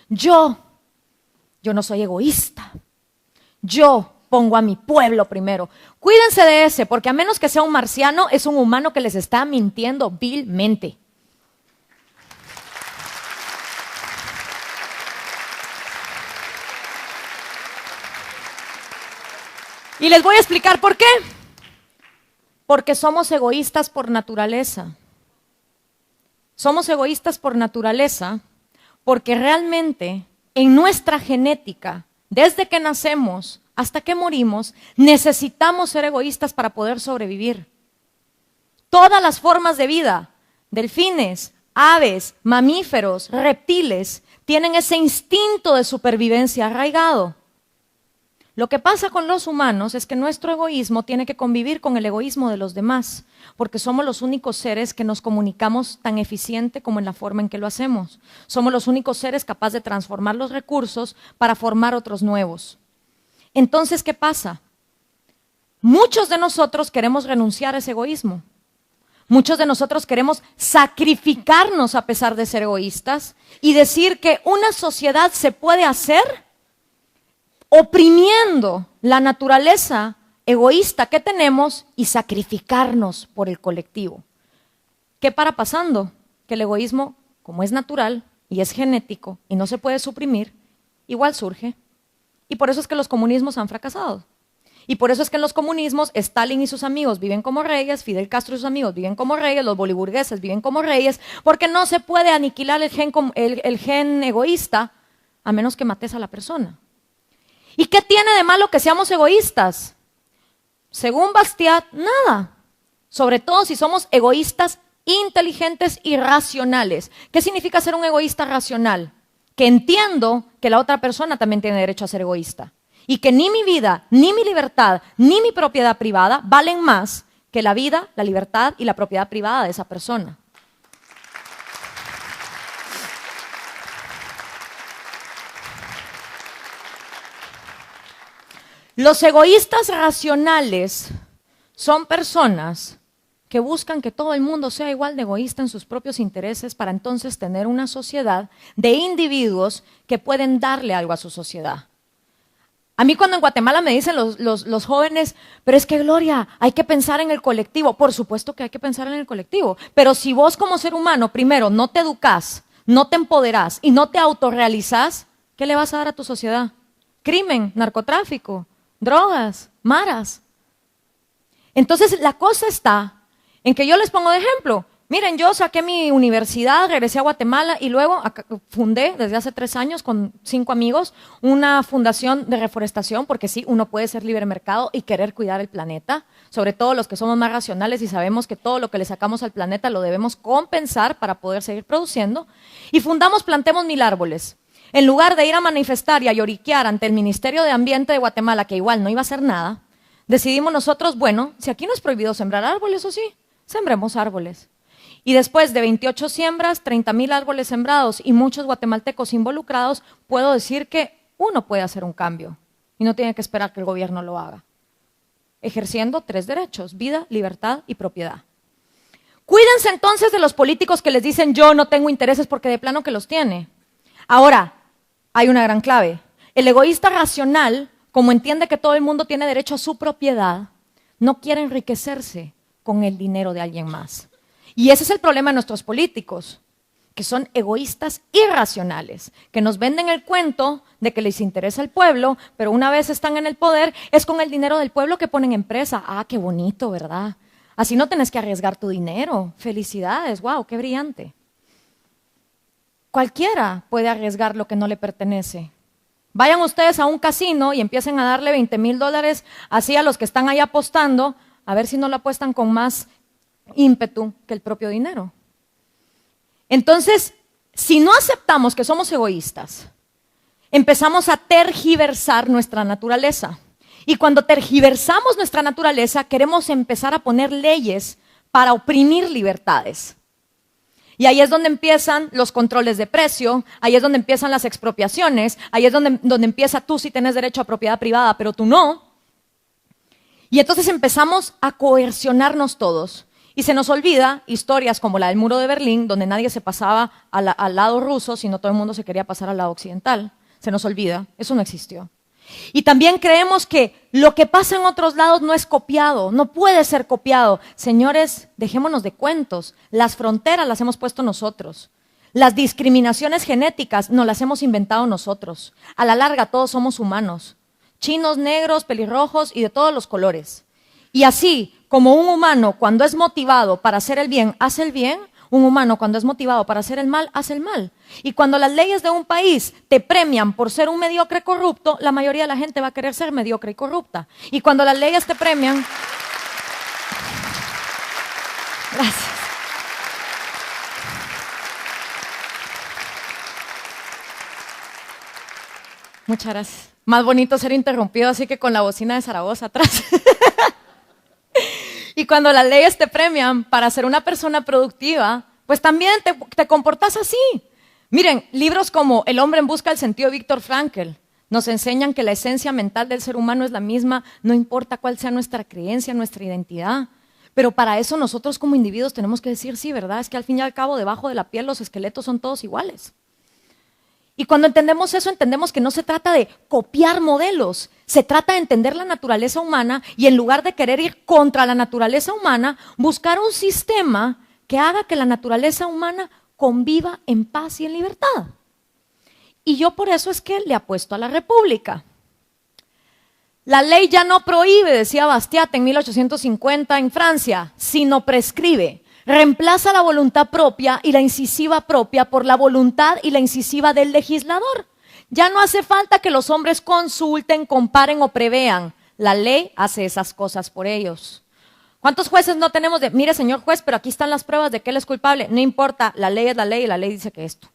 yo no soy egoísta, yo pongo a mi pueblo primero. Cuídense de ese, porque a menos que sea un marciano, es un humano que les está mintiendo vilmente. Y les voy a explicar por qué. Porque somos egoístas por naturaleza. Somos egoístas por naturaleza porque realmente en nuestra genética, desde que nacemos hasta que morimos, necesitamos ser egoístas para poder sobrevivir. Todas las formas de vida, delfines, aves, mamíferos, reptiles, tienen ese instinto de supervivencia arraigado. Lo que pasa con los humanos es que nuestro egoísmo tiene que convivir con el egoísmo de los demás, porque somos los únicos seres que nos comunicamos tan eficiente como en la forma en que lo hacemos. Somos los únicos seres capaces de transformar los recursos para formar otros nuevos. Entonces, ¿qué pasa? Muchos de nosotros queremos renunciar a ese egoísmo. Muchos de nosotros queremos sacrificarnos a pesar de ser egoístas y decir que una sociedad se puede hacer oprimiendo la naturaleza egoísta que tenemos y sacrificarnos por el colectivo. ¿Qué para pasando? Que el egoísmo, como es natural y es genético y no se puede suprimir, igual surge. Y por eso es que los comunismos han fracasado. Y por eso es que en los comunismos Stalin y sus amigos viven como reyes, Fidel Castro y sus amigos viven como reyes, los boliburgueses viven como reyes, porque no se puede aniquilar el gen egoísta a menos que mates a la persona. ¿Y qué tiene de malo que seamos egoístas? Según Bastiat, nada. Sobre todo si somos egoístas inteligentes y racionales. ¿Qué significa ser un egoísta racional? Que entiendo que la otra persona también tiene derecho a ser egoísta. Y que ni mi vida, ni mi libertad, ni mi propiedad privada valen más que la vida, la libertad y la propiedad privada de esa persona. Los egoístas racionales son personas que buscan que todo el mundo sea igual de egoísta en sus propios intereses para entonces tener una sociedad de individuos que pueden darle algo a su sociedad. A mí cuando en Guatemala me dicen los jóvenes, pero es que Gloria, hay que pensar en el colectivo. Por supuesto que hay que pensar en el colectivo, pero si vos como ser humano primero no te educás, no te empoderás y no te autorrealizás, ¿qué le vas a dar a tu sociedad? Crimen, narcotráfico, drogas, maras. Entonces la cosa está en que yo les pongo de ejemplo. Miren, yo saqué mi universidad, regresé a Guatemala y luego fundé desde hace 3 años con 5 amigos una fundación de reforestación, porque sí, uno puede ser libre mercado y querer cuidar el planeta, sobre todo los que somos más racionales y sabemos que todo lo que le sacamos al planeta lo debemos compensar para poder seguir produciendo. Y fundamos Plantemos 1000 árboles. En lugar de ir a manifestar y a lloriquear ante el Ministerio de Ambiente de Guatemala, que igual no iba a hacer nada, decidimos nosotros, bueno, si aquí no es prohibido sembrar árboles, ¿o sí? Sembremos árboles. Y después de 28 siembras, 30,000 árboles sembrados y muchos guatemaltecos involucrados, puedo decir que uno puede hacer un cambio y no tiene que esperar que el gobierno lo haga. Ejerciendo 3 derechos, vida, libertad y propiedad. Cuídense entonces de los políticos que les dicen yo no tengo intereses porque de plano que los tiene. Ahora, hay una gran clave. El egoísta racional, como entiende que todo el mundo tiene derecho a su propiedad, no quiere enriquecerse con el dinero de alguien más. Y ese es el problema de nuestros políticos, que son egoístas irracionales, que nos venden el cuento de que les interesa el pueblo, pero una vez están en el poder, es con el dinero del pueblo que ponen empresa. Ah, qué bonito, ¿verdad? Así no tenés que arriesgar tu dinero. Felicidades, wow, qué brillante. Cualquiera puede arriesgar lo que no le pertenece. Vayan ustedes a un casino y empiecen a darle $20,000 así a los que están ahí apostando, a ver si no lo apuestan con más ímpetu que el propio dinero. Entonces, si no aceptamos que somos egoístas, empezamos a tergiversar nuestra naturaleza. Y cuando tergiversamos nuestra naturaleza, queremos empezar a poner leyes para oprimir libertades. Y ahí es donde empiezan los controles de precio, ahí es donde empiezan las expropiaciones, ahí es donde empieza tú sí tienes derecho a propiedad privada, pero tú no. Y entonces empezamos a coercionarnos todos. Y se nos olvida historias como la del muro de Berlín, donde nadie se pasaba al lado ruso, sino todo el mundo se quería pasar al lado occidental. Se nos olvida, eso no existió. Y también creemos que lo que pasa en otros lados no es copiado, no puede ser copiado. Señores, dejémonos de cuentos. Las fronteras las hemos puesto nosotros. Las discriminaciones genéticas nos las hemos inventado nosotros. A la larga todos somos humanos. Chinos, negros, pelirrojos y de todos los colores. Y así como un humano cuando es motivado para hacer el bien, hace el bien, un humano cuando es motivado para hacer el mal, hace el mal. Y cuando las leyes de un país te premian por ser un mediocre corrupto, la mayoría de la gente va a querer ser mediocre y corrupta. Y cuando las leyes te premian... Gracias. Muchas gracias. Más bonito ser interrumpido así que con la bocina de Zaragoza atrás. Y cuando las leyes te premian para ser una persona productiva, pues también te comportas así. Miren, libros como El hombre en busca del sentido de Viktor Frankl nos enseñan que la esencia mental del ser humano es la misma, no importa cuál sea nuestra creencia, nuestra identidad. Pero para eso nosotros como individuos tenemos que decir sí, ¿verdad? Es que al fin y al cabo debajo de la piel los esqueletos son todos iguales. Y cuando entendemos eso, entendemos que no se trata de copiar modelos, se trata de entender la naturaleza humana y en lugar de querer ir contra la naturaleza humana, buscar un sistema que haga que la naturaleza humana conviva en paz y en libertad. Y yo por eso es que le apuesto a la República. La ley ya no prohíbe, decía Bastiat en 1850 en Francia, sino prescribe. Reemplaza la voluntad propia y la incisiva propia por la voluntad y la incisiva del legislador. Ya no hace falta que los hombres consulten, comparen o prevean. La ley hace esas cosas por ellos. ¿Cuántos jueces no tenemos de, mire señor juez, pero aquí están las pruebas de que él es culpable? No importa, la ley es la ley y la ley dice que esto.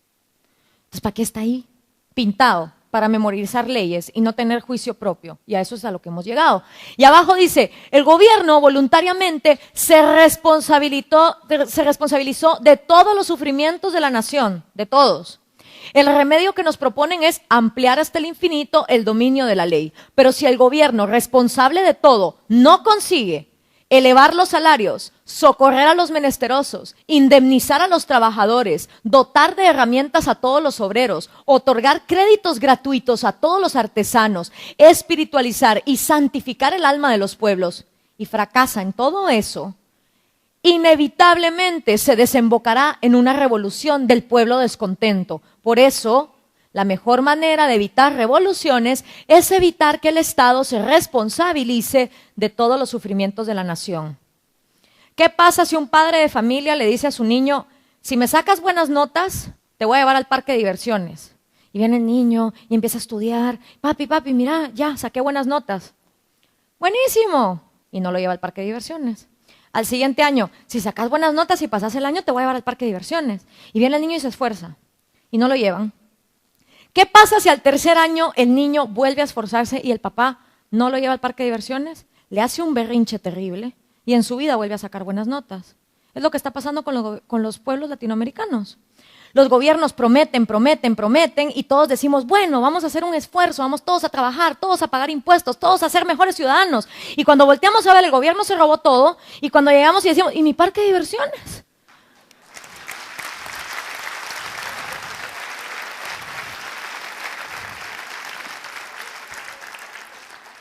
Entonces, ¿para qué está ahí? Pintado para memorizar leyes y no tener juicio propio. Y a eso es a lo que hemos llegado. Y abajo dice, el gobierno voluntariamente se responsabilizó de todos los sufrimientos de la nación, de todos. El remedio que nos proponen es ampliar hasta el infinito el dominio de la ley. Pero si el gobierno responsable de todo no consigue elevar los salarios, socorrer a los menesterosos, indemnizar a los trabajadores, dotar de herramientas a todos los obreros, otorgar créditos gratuitos a todos los artesanos, espiritualizar y santificar el alma de los pueblos, y fracasa en todo eso, inevitablemente se desembocará en una revolución del pueblo descontento. Por eso, la mejor manera de evitar revoluciones es evitar que el Estado se responsabilice de todos los sufrimientos de la nación. ¿Qué pasa si un padre de familia le dice a su niño, si me sacas buenas notas, te voy a llevar al parque de diversiones? Y viene el niño y empieza a estudiar. Papi, mira, ya, saqué buenas notas. Buenísimo. Y no lo lleva al parque de diversiones. Al siguiente año, si sacas buenas notas y pasas el año, te voy a llevar al parque de diversiones. Y viene el niño y se esfuerza. Y no lo llevan. ¿Qué pasa si al tercer año el niño vuelve a esforzarse y el papá no lo lleva al parque de diversiones? Le hace un berrinche terrible y en su vida vuelve a sacar buenas notas. Es lo que está pasando con los pueblos latinoamericanos. Los gobiernos prometen, prometen, prometen y todos decimos, bueno, vamos a hacer un esfuerzo, vamos todos a trabajar, todos a pagar impuestos, todos a ser mejores ciudadanos. Y cuando volteamos a ver, el gobierno se robó todo y cuando llegamos y decimos, ¿y mi parque de diversiones?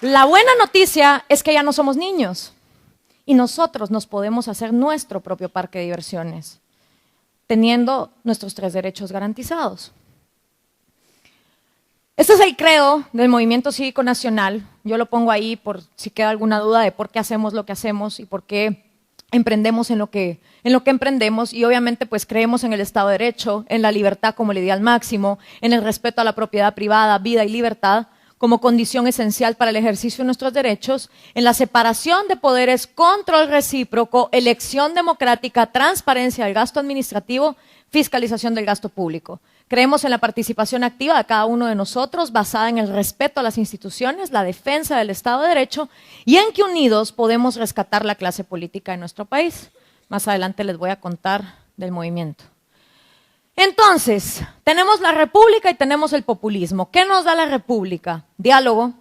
La buena noticia es que ya no somos niños y nosotros nos podemos hacer nuestro propio parque de diversiones, teniendo nuestros 3 derechos garantizados. Este es el credo del Movimiento Cívico Nacional. Yo lo pongo ahí por si queda alguna duda de por qué hacemos lo que hacemos y por qué emprendemos en lo que emprendemos. Y obviamente pues creemos en el Estado de Derecho, en la libertad como el ideal máximo, en el respeto a la propiedad privada, vida y libertad como condición esencial para el ejercicio de nuestros derechos, en la separación de poderes, control recíproco, elección democrática, transparencia del gasto administrativo, fiscalización del gasto público. Creemos en la participación activa de cada uno de nosotros, basada en el respeto a las instituciones, la defensa del Estado de Derecho y en que unidos podemos rescatar la clase política de nuestro país. Más adelante les voy a contar del movimiento. Entonces, tenemos la república y tenemos el populismo. ¿Qué nos da la república? Diálogo.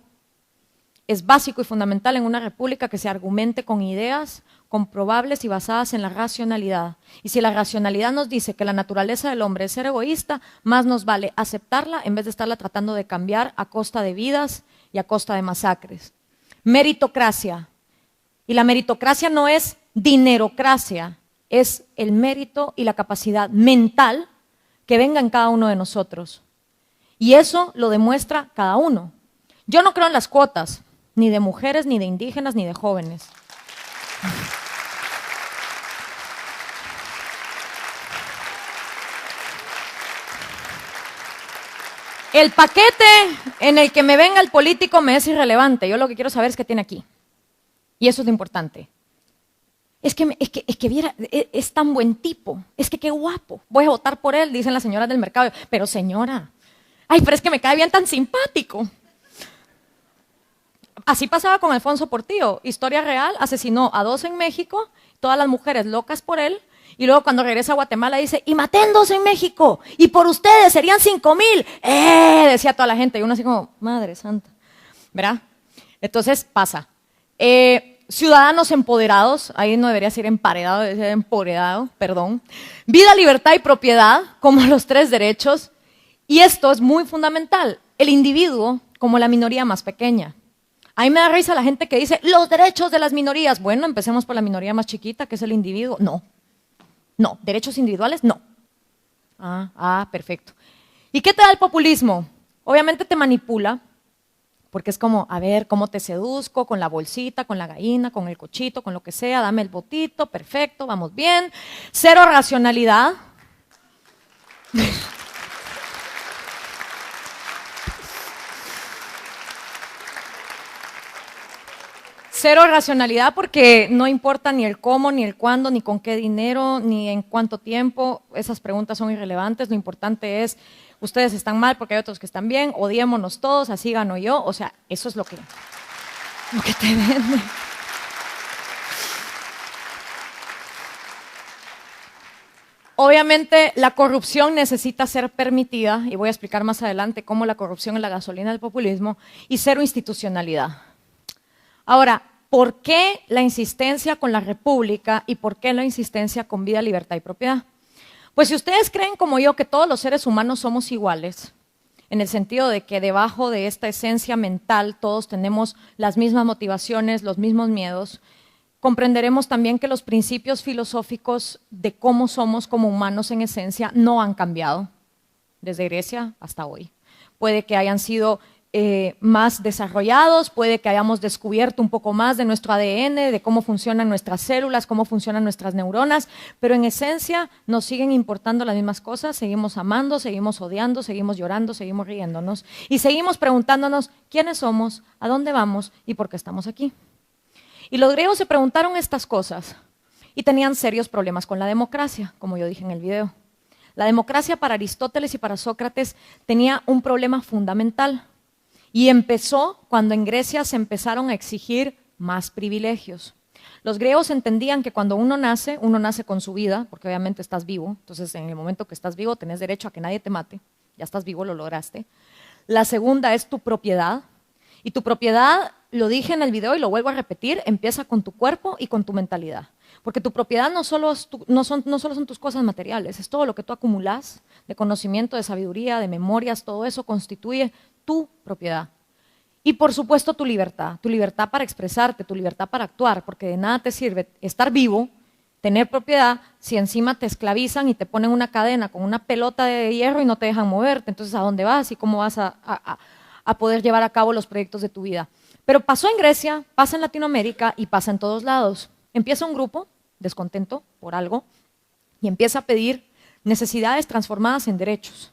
Es básico y fundamental en una república que se argumente con ideas comprobables y basadas en la racionalidad. Y si la racionalidad nos dice que la naturaleza del hombre es ser egoísta, más nos vale aceptarla en vez de estarla tratando de cambiar a costa de vidas y a costa de masacres. Meritocracia. Y la meritocracia no es dinerocracia, es el mérito y la capacidad mental que venga en cada uno de nosotros. Y eso lo demuestra cada uno. Yo no creo en las cuotas, ni de mujeres, ni de indígenas, ni de jóvenes. El paquete en el que me venga el político me es irrelevante. Yo lo que quiero saber es qué tiene aquí. Y eso es lo importante. Es que viera, es tan buen tipo, es que qué guapo, voy a votar por él, dicen las señoras del mercado. Pero señora, ay, pero es que me cae bien tan simpático. Así pasaba con Alfonso Portillo, historia real, asesinó a 2 en México, todas las mujeres locas por él, y luego cuando regresa a Guatemala dice, y maté en 2 en México, y por ustedes serían 5,000, decía toda la gente, y uno así como, madre santa, ¿verdad? Entonces pasa. Ciudadanos empoderados, ahí no debería ser emparedado, debería ser empoderado, perdón. Vida, libertad y propiedad, como los 3 derechos. Y esto es muy fundamental, el individuo como la minoría más pequeña. A mí me da risa la gente que dice, los derechos de las minorías. Bueno, empecemos por la minoría más chiquita, que es el individuo. No, derechos individuales, no. Perfecto. ¿Y qué te da el populismo? Obviamente te manipula. Porque es como, a ver, ¿cómo te seduzco? Con la bolsita, con la gallina, con el cochito, con lo que sea, dame el votito, perfecto, vamos bien. 0 racionalidad. Cero racionalidad porque no importa ni el cómo, ni el cuándo, ni con qué dinero, ni en cuánto tiempo. Esas preguntas son irrelevantes. Lo importante es, ustedes están mal porque hay otros que están bien, odiémonos todos, así gano yo. O sea, eso es lo que te vende. Obviamente la corrupción necesita ser permitida, y voy a explicar más adelante cómo la corrupción es la gasolina del populismo, y 0 institucionalidad. Ahora, ¿por qué la insistencia con la república y por qué la insistencia con vida, libertad y propiedad? Pues si ustedes creen como yo que todos los seres humanos somos iguales, en el sentido de que debajo de esta esencia mental todos tenemos las mismas motivaciones, los mismos miedos, comprenderemos también que los principios filosóficos de cómo somos como humanos en esencia no han cambiado desde Grecia hasta hoy. Puede que hayan sido más desarrollados, puede que hayamos descubierto un poco más de nuestro ADN, de cómo funcionan nuestras células, cómo funcionan nuestras neuronas, pero en esencia nos siguen importando las mismas cosas, seguimos amando, seguimos odiando, seguimos llorando, seguimos riéndonos y seguimos preguntándonos quiénes somos, a dónde vamos y por qué estamos aquí. Y los griegos se preguntaron estas cosas y tenían serios problemas con la democracia, como yo dije en el video. La democracia para Aristóteles y para Sócrates tenía un problema fundamental. Y empezó cuando en Grecia se empezaron a exigir más privilegios. Los griegos entendían que cuando uno nace con su vida, porque obviamente estás vivo, entonces en el momento que estás vivo tenés derecho a que nadie te mate, ya estás vivo, lo lograste. La segunda es tu propiedad, y tu propiedad, lo dije en el video y lo vuelvo a repetir, empieza con tu cuerpo y con tu mentalidad. Porque tu propiedad no solo son tus cosas materiales, es todo lo que tú acumulas de conocimiento, de sabiduría, de memorias, todo eso constituye tu propiedad. Y por supuesto tu libertad para expresarte, tu libertad para actuar, porque de nada te sirve estar vivo, tener propiedad, si encima te esclavizan y te ponen una cadena con una pelota de hierro y no te dejan moverte. Entonces, ¿a dónde vas y cómo vas a poder llevar a cabo los proyectos de tu vida? Pero pasó en Grecia, pasa en Latinoamérica y pasa en todos lados. Empieza un grupo descontento por algo y empieza a pedir necesidades transformadas en derechos.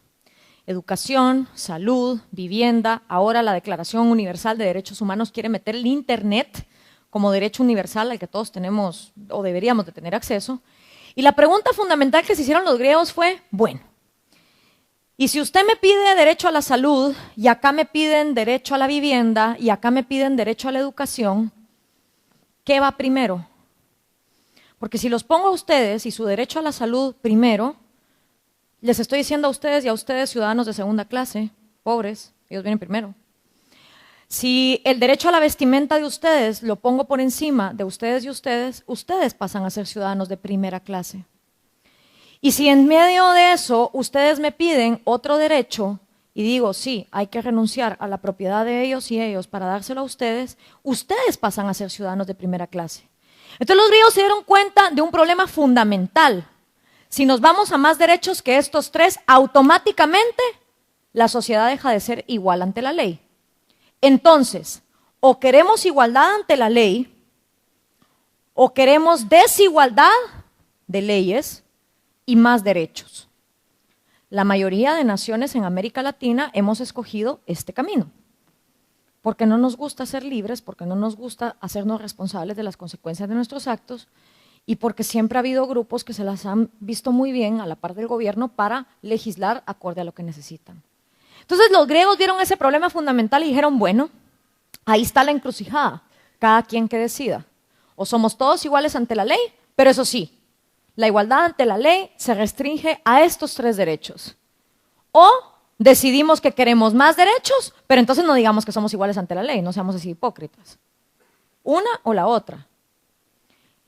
Educación, salud, vivienda, ahora la Declaración Universal de Derechos Humanos quiere meter el Internet como derecho universal al que todos tenemos o deberíamos de tener acceso. Y la pregunta fundamental que se hicieron los griegos fue, bueno, y si usted me pide derecho a la salud, y acá me piden derecho a la vivienda, y acá me piden derecho a la educación, ¿qué va primero? Porque si los pongo a ustedes y su derecho a la salud primero, les estoy diciendo a ustedes y a ustedes, ciudadanos de segunda clase, pobres, ellos vienen primero. Si el derecho a la vestimenta de ustedes lo pongo por encima de ustedes y ustedes pasan a ser ciudadanos de primera clase. Y si en medio de eso ustedes me piden otro derecho y digo, sí, hay que renunciar a la propiedad de ellos y ellos para dárselo a ustedes pasan a ser ciudadanos de primera clase. Entonces los griegos se dieron cuenta de un problema fundamental. Si nos vamos a más derechos que estos tres, automáticamente la sociedad deja de ser igual ante la ley. Entonces, o queremos igualdad ante la ley, o queremos desigualdad de leyes y más derechos. La mayoría de naciones en América Latina hemos escogido este camino, porque no nos gusta ser libres, porque no nos gusta hacernos responsables de las consecuencias de nuestros actos, y porque siempre ha habido grupos que se las han visto muy bien a la par del gobierno para legislar acorde a lo que necesitan. Entonces los griegos vieron ese problema fundamental y dijeron, bueno, ahí está la encrucijada, cada quien que decida. O somos todos iguales ante la ley, pero eso sí, la igualdad ante la ley se restringe a estos tres derechos. O decidimos que queremos más derechos, pero entonces no digamos que somos iguales ante la ley, no seamos así hipócritas. Una o la otra.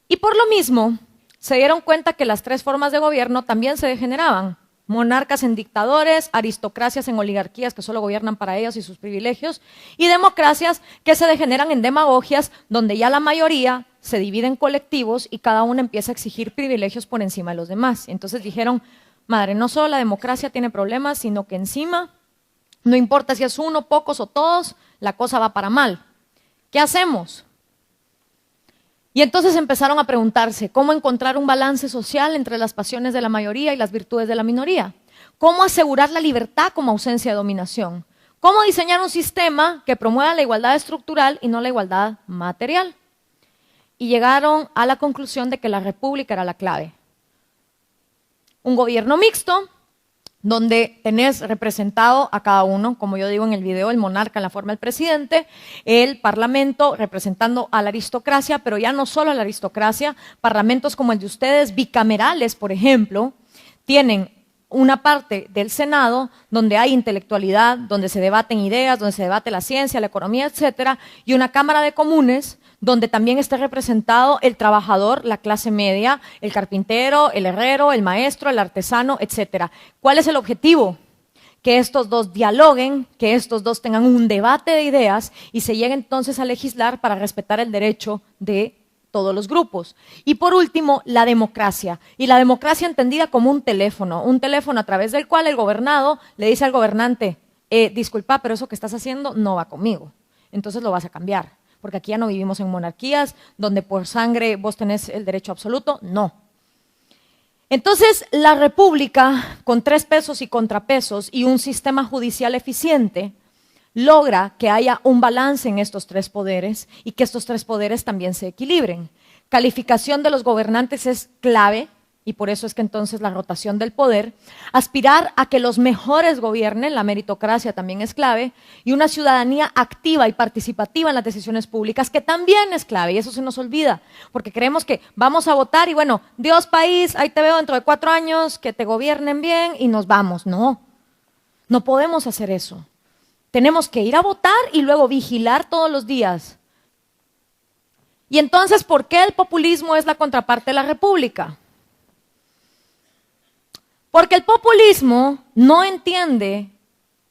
Y por lo mismo, se dieron cuenta que las tres formas de gobierno también se degeneraban. Monarcas en dictadores, aristocracias en oligarquías que solo gobiernan para ellos y sus privilegios, y democracias que se degeneran en demagogias, donde ya la mayoría se divide en colectivos y cada uno empieza a exigir privilegios por encima de los demás. Entonces dijeron, madre, no solo la democracia tiene problemas, sino que encima, no importa si es uno, pocos o todos, la cosa va para mal. ¿Qué hacemos? Y entonces empezaron a preguntarse cómo encontrar un balance social entre las pasiones de la mayoría y las virtudes de la minoría. Cómo asegurar la libertad como ausencia de dominación. Cómo diseñar un sistema que promueva la igualdad estructural y no la igualdad material. Y llegaron a la conclusión de que la república era la clave. Un gobierno mixto, donde tenés representado a cada uno, como yo digo en el video, el monarca en la forma del presidente, el parlamento representando a la aristocracia, pero ya no solo a la aristocracia, parlamentos como el de ustedes, bicamerales, por ejemplo, tienen una parte del Senado donde hay intelectualidad, donde se debaten ideas, donde se debate la ciencia, la economía, etcétera, y una Cámara de Comunes donde también está representado el trabajador, la clase media, el carpintero, el herrero, el maestro, el artesano, etcétera. ¿Cuál es el objetivo? Que estos dos dialoguen, que estos dos tengan un debate de ideas y se llegue entonces a legislar para respetar el derecho de todos los grupos. Y por último, la democracia. Y la democracia entendida como un teléfono a través del cual el gobernado le dice al gobernante, disculpa, pero eso que estás haciendo no va conmigo, entonces lo vas a cambiar. Porque aquí ya no vivimos en monarquías, donde por sangre vos tenés el derecho absoluto, no. Entonces, la república, con 3 pesos y contrapesos y un sistema judicial eficiente, logra que haya un balance en estos 3 poderes y que estos 3 poderes también se equilibren. Calificación de los gobernantes es clave, y por eso es que entonces la rotación del poder, aspirar a que los mejores gobiernen, la meritocracia también es clave, y una ciudadanía activa y participativa en las decisiones públicas, que también es clave, y eso se nos olvida, porque creemos que vamos a votar y bueno, Dios país, ahí te veo dentro de 4 años, que te gobiernen bien y nos vamos. No, no podemos hacer eso. Tenemos que ir a votar y luego vigilar todos los días. Y entonces, ¿por qué el populismo es la contraparte de la república? Porque el populismo no entiende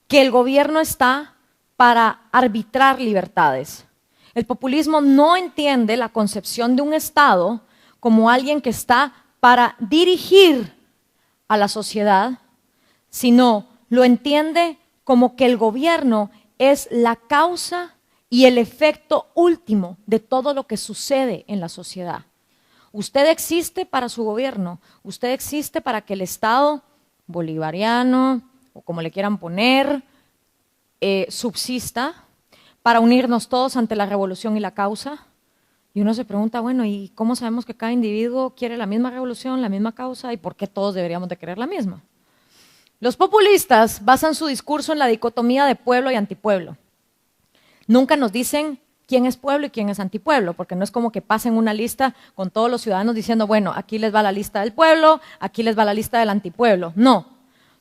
que el gobierno está para arbitrar libertades. El populismo no entiende la concepción de un Estado como alguien que está para dirigir a la sociedad, sino lo entiende como que el gobierno es la causa y el efecto último de todo lo que sucede en la sociedad. Usted existe para su gobierno, usted existe para que el Estado bolivariano, o como le quieran poner, subsista, para unirnos todos ante la revolución y la causa. Y uno se pregunta, bueno, ¿y cómo sabemos que cada individuo quiere la misma revolución, la misma causa, y por qué todos deberíamos de querer la misma? Los populistas basan su discurso en la dicotomía de pueblo y antipueblo. Nunca nos dicen quién es pueblo y quién es antipueblo, porque no es como que pasen una lista con todos los ciudadanos diciendo, bueno, aquí les va la lista del pueblo, aquí les va la lista del antipueblo. No,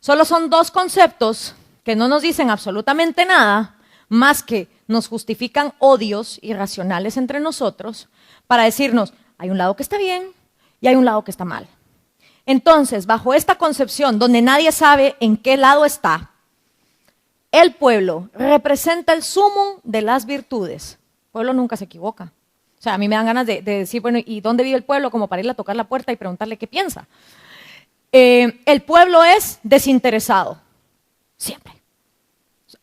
solo son 2 conceptos que no nos dicen absolutamente nada, más que nos justifican odios irracionales entre nosotros para decirnos, hay un lado que está bien y hay un lado que está mal. Entonces, bajo esta concepción donde nadie sabe en qué lado está, el pueblo representa el sumum de las virtudes. El pueblo nunca se equivoca. O sea, a mí me dan ganas de decir, bueno, ¿y dónde vive el pueblo? Como para irle a tocar la puerta y preguntarle qué piensa. El pueblo es desinteresado, siempre.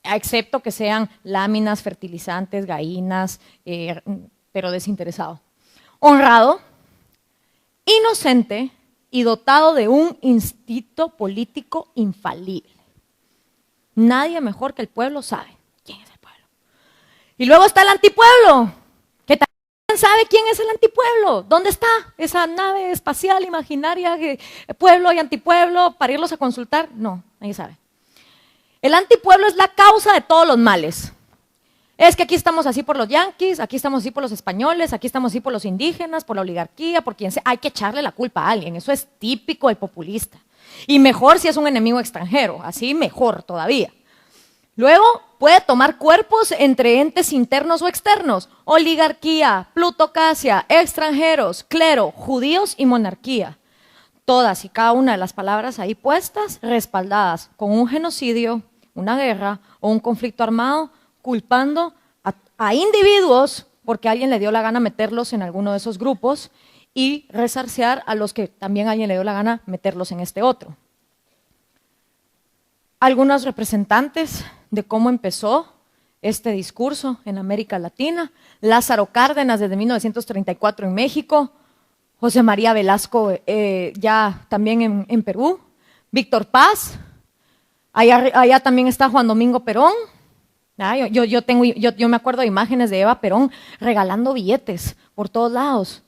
Excepto que sean láminas, fertilizantes, gallinas, pero desinteresado. Honrado, inocente y dotado de un instinto político infalible. Nadie mejor que el pueblo sabe quién es el pueblo. Y luego está el antipueblo, que también sabe quién es el antipueblo. ¿Dónde está esa nave espacial imaginaria, pueblo y antipueblo, para irlos a consultar? No, nadie sabe. El antipueblo es la causa de todos los males. Es que aquí estamos así por los yanquis, aquí estamos así por los españoles, aquí estamos así por los indígenas, por la oligarquía, por quien sea. Hay que echarle la culpa a alguien, eso es típico del populista. Y mejor si es un enemigo extranjero, así mejor todavía. Luego puede tomar cuerpos entre entes internos o externos, oligarquía, plutocracia, extranjeros, clero, judíos y monarquía. Todas y cada una de las palabras ahí puestas, respaldadas con un genocidio, una guerra o un conflicto armado, culpando a individuos porque alguien le dio la gana meterlos en alguno de esos grupos y resarciar a los que también alguien le dio la gana meterlos en este otro. Algunos representantes de cómo empezó este discurso en América Latina: Lázaro Cárdenas desde 1934 en México, José María Velasco ya también en Perú, Víctor Paz, allá también está Juan Domingo Perón. Yo me acuerdo de imágenes de Eva Perón regalando billetes por todos lados.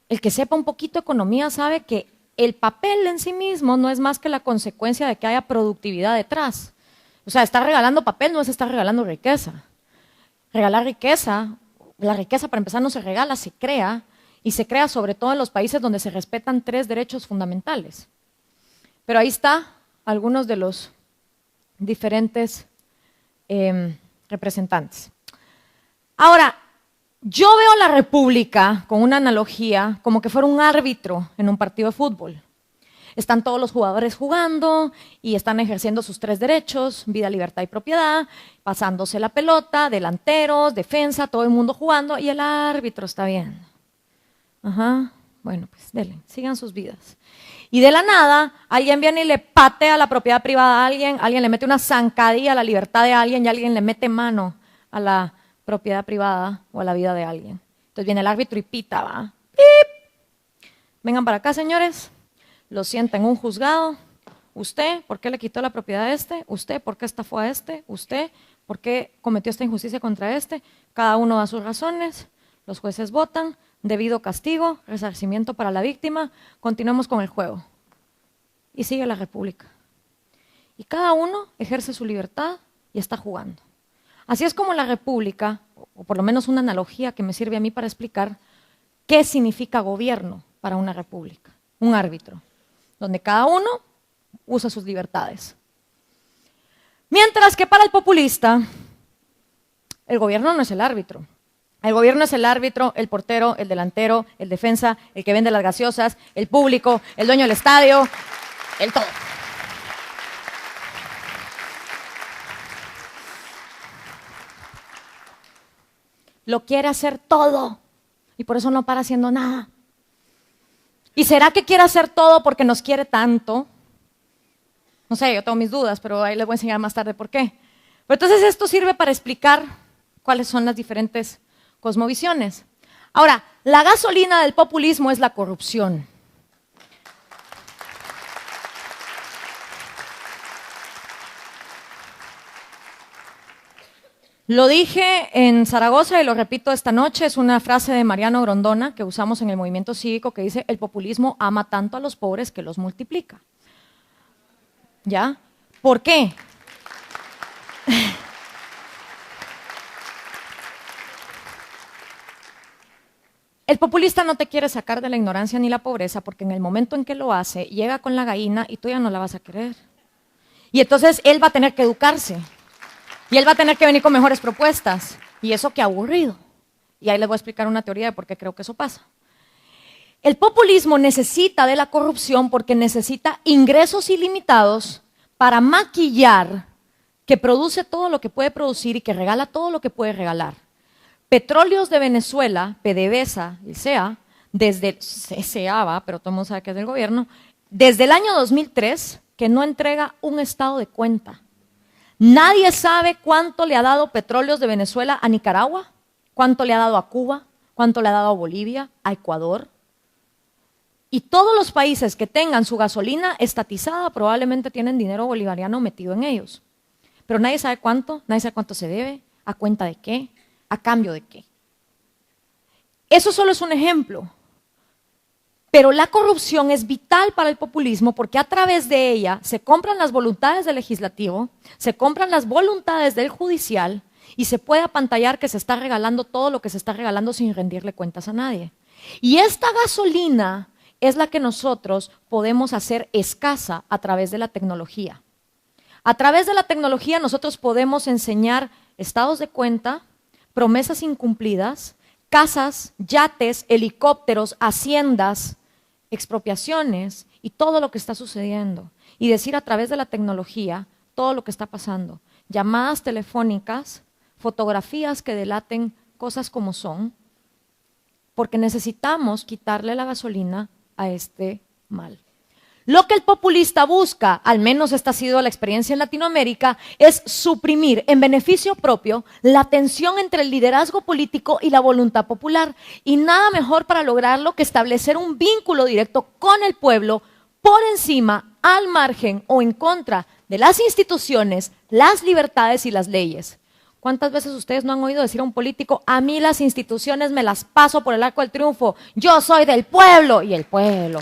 El que sepa un poquito de economía sabe que el papel en sí mismo no es más que la consecuencia de que haya productividad detrás. O sea, estar regalando papel no es estar regalando riqueza. Regalar riqueza, la riqueza para empezar no se regala, se crea, y se crea sobre todo en los países donde se respetan 3 derechos fundamentales. Pero ahí está algunos de los diferentes representantes. Ahora, yo veo la República con una analogía como que fuera un árbitro en un partido de fútbol. Están todos los jugadores jugando y están ejerciendo sus 3 derechos, vida, libertad y propiedad, pasándose la pelota, delanteros, defensa, todo el mundo jugando y el árbitro está viendo. Ajá, bueno, pues denle, sigan sus vidas. Y de la nada, alguien viene y le patea la propiedad privada a alguien le mete una zancadilla a la libertad de alguien y alguien le mete mano a la propiedad privada o a la vida de alguien. Entonces viene el árbitro y pita, va. ¡Pip! Vengan para acá, señores. Lo sienta en un juzgado. Usted, ¿por qué le quitó la propiedad a este? Usted, ¿por qué estafó a este? Usted, ¿por qué cometió esta injusticia contra este? Cada uno da sus razones. Los jueces votan. debido castigo, resarcimiento para la víctima, continuemos con el juego. Y sigue la República. Y cada uno ejerce su libertad y está jugando. Así es como la República, o por lo menos una analogía que me sirve a mí para explicar qué significa gobierno para una república, un árbitro, donde cada uno usa sus libertades. Mientras que para el populista, el gobierno no es el árbitro. El gobierno es el árbitro, el portero, el delantero, el defensa, el que vende las gaseosas, el público, el dueño del estadio, el todo. Lo quiere hacer todo y por eso no para haciendo nada. ¿Y será que quiere hacer todo porque nos quiere tanto? No sé, yo tengo mis dudas, pero ahí les voy a enseñar más tarde por qué. Pero entonces esto sirve para explicar cuáles son las diferentes cosmovisiones. Ahora, la gasolina del populismo es la corrupción. Lo dije en Zaragoza y lo repito esta noche, es una frase de Mariano Grondona que usamos en el movimiento cívico que dice: el populismo ama tanto a los pobres que los multiplica. ¿Ya? ¿Por qué? El populista no te quiere sacar de la ignorancia ni la pobreza porque en el momento en que lo hace, llega con la gallina y tú ya no la vas a querer. Y entonces él va a tener que educarse. Y él va a tener que venir con mejores propuestas. Y eso qué aburrido. Y ahí les voy a explicar una teoría de por qué creo que eso pasa. El populismo necesita de la corrupción porque necesita ingresos ilimitados para maquillar que produce todo lo que puede producir y que regala todo lo que puede regalar. Petróleos de Venezuela, PDVSA, el CEA, desde CCA, pero todo el mundo sabe que es del gobierno, desde el año 2003 que no entrega un estado de cuenta. Nadie sabe cuánto le ha dado Petróleos de Venezuela a Nicaragua, cuánto le ha dado a Cuba, cuánto le ha dado a Bolivia, a Ecuador. Y todos los países que tengan su gasolina estatizada probablemente tienen dinero bolivariano metido en ellos. Pero nadie sabe cuánto se debe, a cuenta de qué, a cambio de qué. Eso solo es un ejemplo. Pero la corrupción es vital para el populismo porque a través de ella se compran las voluntades del legislativo, se compran las voluntades del judicial y se puede apantallar que se está regalando todo lo que se está regalando sin rendirle cuentas a nadie. Y esta gasolina es la que nosotros podemos hacer escasa a través de la tecnología. A través de la tecnología nosotros podemos enseñar estados de cuenta, promesas incumplidas, casas, yates, helicópteros, haciendas, expropiaciones y todo lo que está sucediendo. Y decir a través de la tecnología todo lo que está pasando. Llamadas telefónicas, fotografías que delaten cosas como son, porque necesitamos quitarle la gasolina a este mal. Lo que el populista busca, al menos esta ha sido la experiencia en Latinoamérica, es suprimir en beneficio propio la tensión entre el liderazgo político y la voluntad popular. Y nada mejor para lograrlo que establecer un vínculo directo con el pueblo por encima, al margen o en contra de las instituciones, las libertades y las leyes. ¿Cuántas veces ustedes no han oído decir a un político: a mí las instituciones me las paso por el arco del triunfo, yo soy del pueblo y el pueblo?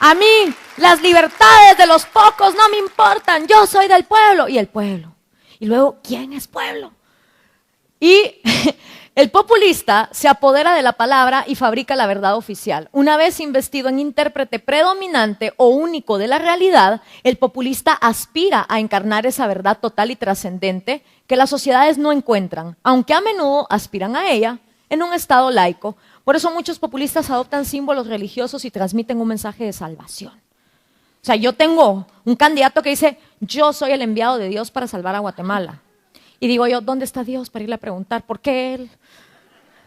A mí las libertades de los pocos no me importan, yo soy del pueblo y el pueblo. Y luego, ¿quién es pueblo? Y el populista se apodera de la palabra y fabrica la verdad oficial. Una vez investido en intérprete predominante o único de la realidad, el populista aspira a encarnar esa verdad total y trascendente que las sociedades no encuentran, aunque a menudo aspiran a ella en un estado laico. Por eso muchos populistas adoptan símbolos religiosos y transmiten un mensaje de salvación. O sea, yo tengo un candidato que dice: yo soy el enviado de Dios para salvar a Guatemala. Y digo yo: ¿dónde está Dios para irle a preguntar por qué él?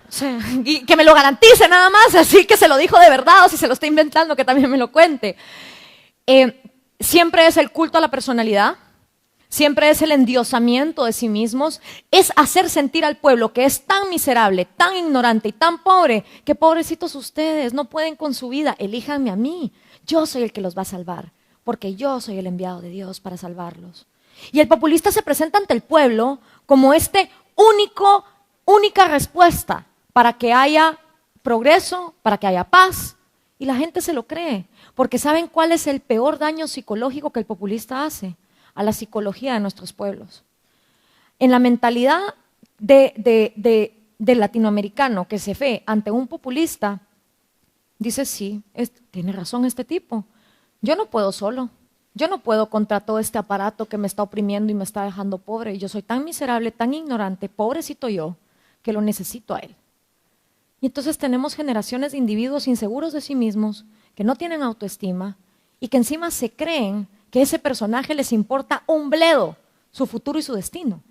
O sea, y que me lo garantice nada más, así que se lo dijo de verdad, o si se lo está inventando, que también me lo cuente. Siempre es el culto a la personalidad. Siempre es el endiosamiento de sí mismos, es hacer sentir al pueblo que es tan miserable, tan ignorante y tan pobre, que pobrecitos ustedes, no pueden con su vida, elíjanme a mí, yo soy el que los va a salvar, porque yo soy el enviado de Dios para salvarlos. Y el populista se presenta ante el pueblo como este único única respuesta para que haya progreso, para que haya paz. Y la gente se lo cree, porque ¿saben cuál es el peor daño psicológico que el populista hace? A la psicología de nuestros pueblos. En la mentalidad del latinoamericano que se ve ante un populista, dice, sí, tiene razón este tipo, yo no puedo solo, yo no puedo contra todo este aparato que me está oprimiendo y me está dejando pobre, y yo soy tan miserable, tan ignorante, pobrecito yo, que lo necesito a él. Y entonces tenemos generaciones de individuos inseguros de sí mismos, que no tienen autoestima y que encima se creen que ese personaje les importa un bledo, su futuro y su destino.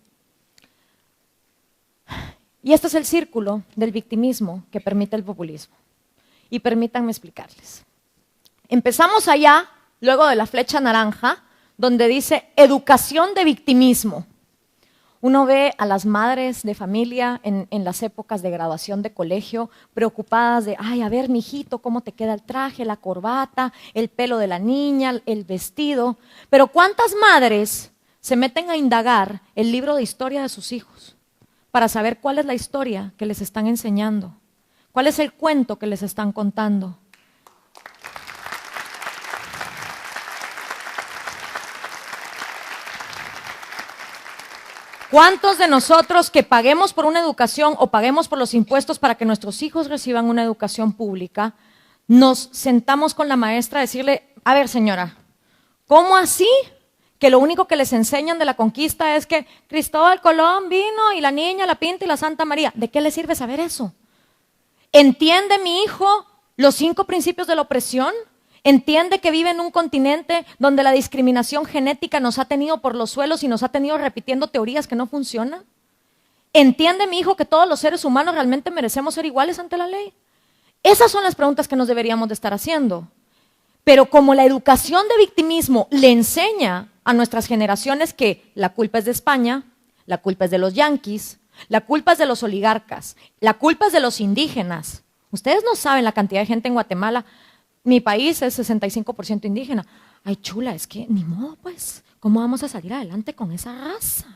Y este es el círculo del victimismo que permite el populismo. Y permítanme explicarles. Empezamos allá, luego de la flecha naranja, donde dice educación de victimismo. Uno ve a las madres de familia en las épocas de graduación de colegio preocupadas de, ay, a ver, mijito, cómo te queda el traje, la corbata, el pelo de la niña, el vestido. Pero ¿cuántas madres se meten a indagar el libro de historia de sus hijos para saber cuál es la historia que les están enseñando? ¿Cuál es el cuento que les están contando? ¿Cuántos de nosotros que paguemos por una educación o paguemos por los impuestos para que nuestros hijos reciban una educación pública, nos sentamos con la maestra a decirle, a ver señora, ¿cómo así que lo único que les enseñan de la conquista es que Cristóbal Colón vino y la Niña, la Pinta y la Santa María? ¿De qué le sirve saber eso? ¿Entiende mi hijo los 5 principios de la opresión? ¿Entiende que vive en un continente donde la discriminación genética nos ha tenido por los suelos y nos ha tenido repitiendo teorías que no funcionan? ¿Entiende mi hijo que todos los seres humanos realmente merecemos ser iguales ante la ley? Esas son las preguntas que nos deberíamos de estar haciendo. Pero como la educación de victimismo le enseña a nuestras generaciones que la culpa es de España, la culpa es de los yanquis, la culpa es de los oligarcas, la culpa es de los indígenas. Ustedes no saben la cantidad de gente en Guatemala. Mi país es 65% indígena. Ay, chula, es que ni modo, pues. ¿Cómo vamos a salir adelante con esa raza?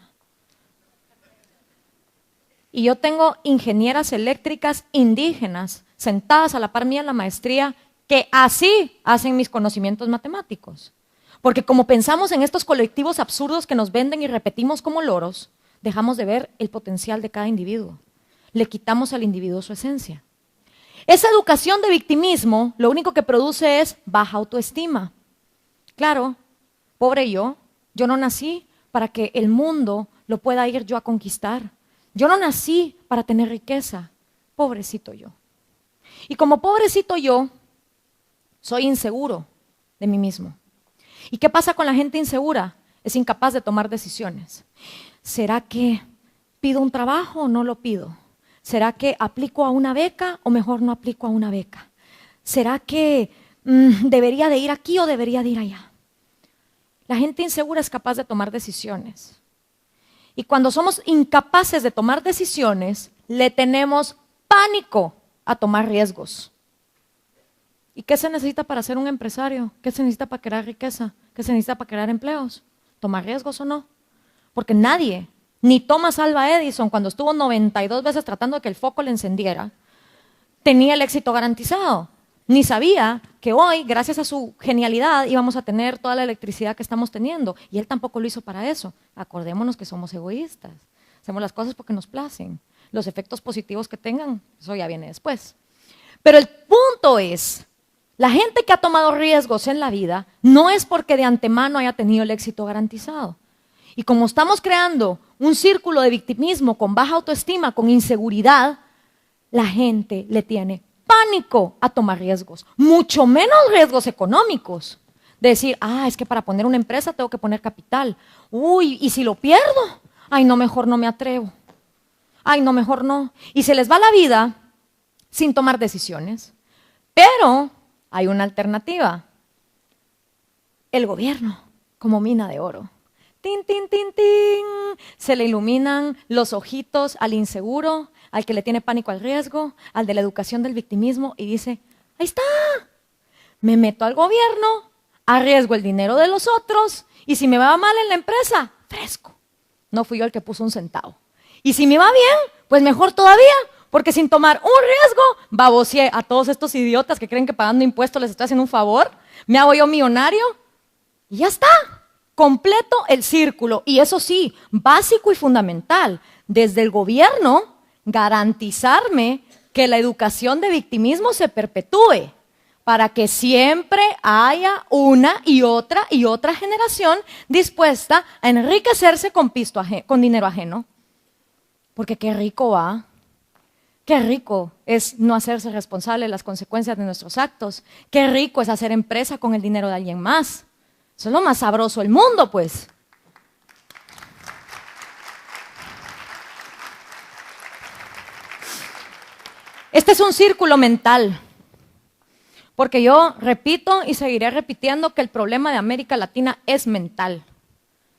Y yo tengo ingenieras eléctricas indígenas sentadas a la par mía en la maestría que así hacen mis conocimientos matemáticos. Porque como pensamos en estos colectivos absurdos que nos venden y repetimos como loros, dejamos de ver el potencial de cada individuo. Le quitamos al individuo su esencia. Esa educación de victimismo lo único que produce es baja autoestima. Claro, pobre yo no nací para que el mundo lo pueda ir yo a conquistar. Yo no nací para tener riqueza, pobrecito yo. Y como pobrecito yo, soy inseguro de mí mismo. ¿Y qué pasa con la gente insegura? Es incapaz de tomar decisiones. ¿Será que pido un trabajo o no lo pido? ¿Será que aplico a una beca o mejor no aplico a una beca? ¿Será que debería de ir aquí o debería de ir allá? La gente insegura es capaz de tomar decisiones. Y cuando somos incapaces de tomar decisiones, le tenemos pánico a tomar riesgos. ¿Y qué se necesita para ser un empresario? ¿Qué se necesita para crear riqueza? ¿Qué se necesita para crear empleos? ¿Tomar riesgos o no? Porque nadie, ni Thomas Alva Edison, cuando estuvo 92 veces tratando de que el foco le encendiera, tenía el éxito garantizado. Ni sabía que hoy, gracias a su genialidad, íbamos a tener toda la electricidad que estamos teniendo. Y él tampoco lo hizo para eso. Acordémonos que somos egoístas. Hacemos las cosas porque nos placen. Los efectos positivos que tengan, eso ya viene después. Pero el punto es, la gente que ha tomado riesgos en la vida no es porque de antemano haya tenido el éxito garantizado. Y como estamos creando un círculo de victimismo con baja autoestima, con inseguridad, la gente le tiene pánico a tomar riesgos, mucho menos riesgos económicos. De decir, es que para poner una empresa tengo que poner capital. Uy, ¿y si lo pierdo? Ay, no, mejor no me atrevo. Ay, no, mejor no. Y se les va la vida sin tomar decisiones. Pero hay una alternativa. El gobierno, como mina de oro. Tin, tin, tin, tin. Se le iluminan los ojitos al inseguro, al que le tiene pánico al riesgo, al de la educación del victimismo y dice, ahí está, me meto al gobierno, arriesgo el dinero de los otros y si me va mal en la empresa, fresco. No fui yo el que puso un centavo. Y si me va bien, Pues mejor todavía, porque sin tomar un riesgo, baboseé a todos estos idiotas que creen que pagando impuestos les estoy haciendo un favor, me hago yo millonario y ya está, completo el círculo. Y eso sí, básico y fundamental, desde el gobierno, garantizarme que la educación de victimismo se perpetúe, para que siempre haya una y otra generación dispuesta a enriquecerse con dinero ajeno. Porque qué rico va, qué rico es no hacerse responsable de las consecuencias de nuestros actos, qué rico es hacer empresa con el dinero de alguien más. Eso es lo más sabroso del mundo, pues. Este es un círculo mental. Porque yo repito y seguiré repitiendo que el problema de América Latina es mental,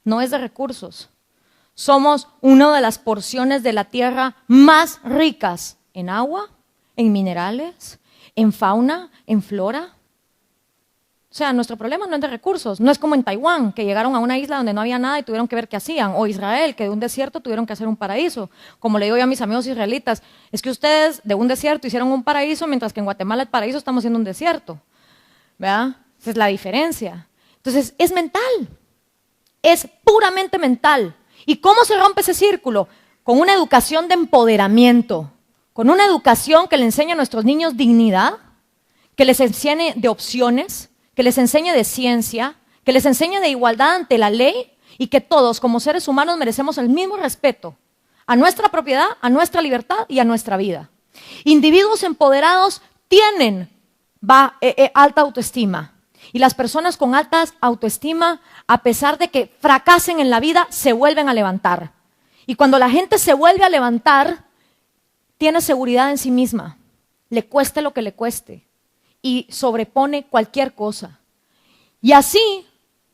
no es de recursos. Somos una de las porciones de la tierra más ricas en agua, en minerales, en fauna, en flora. O sea, nuestro problema no es de recursos, no es como en Taiwán, que llegaron a una isla donde no había nada y tuvieron que ver qué hacían, o Israel, que de un desierto tuvieron que hacer un paraíso. Como le digo yo a mis amigos israelitas, es que ustedes de un desierto hicieron un paraíso, mientras que en Guatemala el paraíso estamos haciendo un desierto. ¿Verdad? Esa es la diferencia. Entonces, es mental, es puramente mental. ¿Y cómo se rompe ese círculo? Con una educación de empoderamiento, con una educación que le enseñe a nuestros niños dignidad, que les enseñe de opciones, que les enseñe de ciencia, que les enseñe de igualdad ante la ley y que todos como seres humanos merecemos el mismo respeto a nuestra propiedad, a nuestra libertad y a nuestra vida. Individuos empoderados tienen alta autoestima y las personas con alta autoestima, a pesar de que fracasen en la vida, se vuelven a levantar. Y cuando la gente se vuelve a levantar, tiene seguridad en sí misma, le cueste lo que le cueste, y sobrepone cualquier cosa. Y así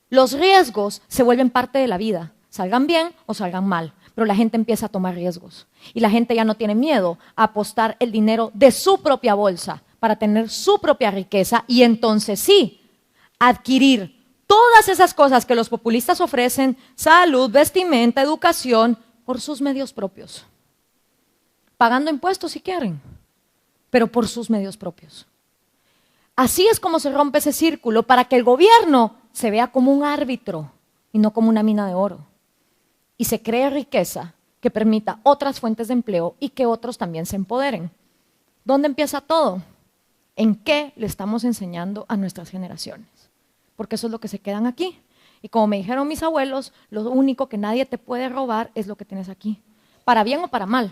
los riesgos se vuelven parte de la vida, salgan bien o salgan mal, pero la gente empieza a tomar riesgos y la gente ya no tiene miedo a apostar el dinero de su propia bolsa para tener su propia riqueza y entonces sí, adquirir todas esas cosas que los populistas ofrecen, salud, vestimenta, educación, por sus medios propios, pagando impuestos si quieren, pero por sus medios propios. Así es como se rompe ese círculo para que el gobierno se vea como un árbitro y no como una mina de oro. Y se cree riqueza que permita otras fuentes de empleo y que otros también se empoderen. ¿Dónde empieza todo? ¿En qué le estamos enseñando a nuestras generaciones? Porque eso es lo que se quedan aquí. Y como me dijeron mis abuelos, lo único que nadie te puede robar es lo que tienes aquí, para bien o para mal.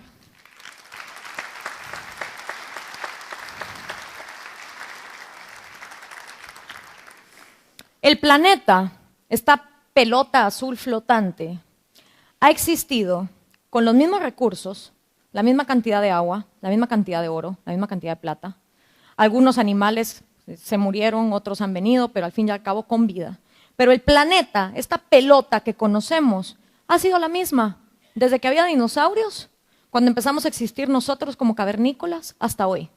El planeta, esta pelota azul flotante, ha existido con los mismos recursos, la misma cantidad de agua, la misma cantidad de oro, la misma cantidad de plata. Algunos animales se murieron, otros han venido, pero al fin y al cabo con vida. Pero el planeta, esta pelota que conocemos, ha sido la misma desde que había dinosaurios, cuando empezamos a existir nosotros como cavernícolas, hasta hoy.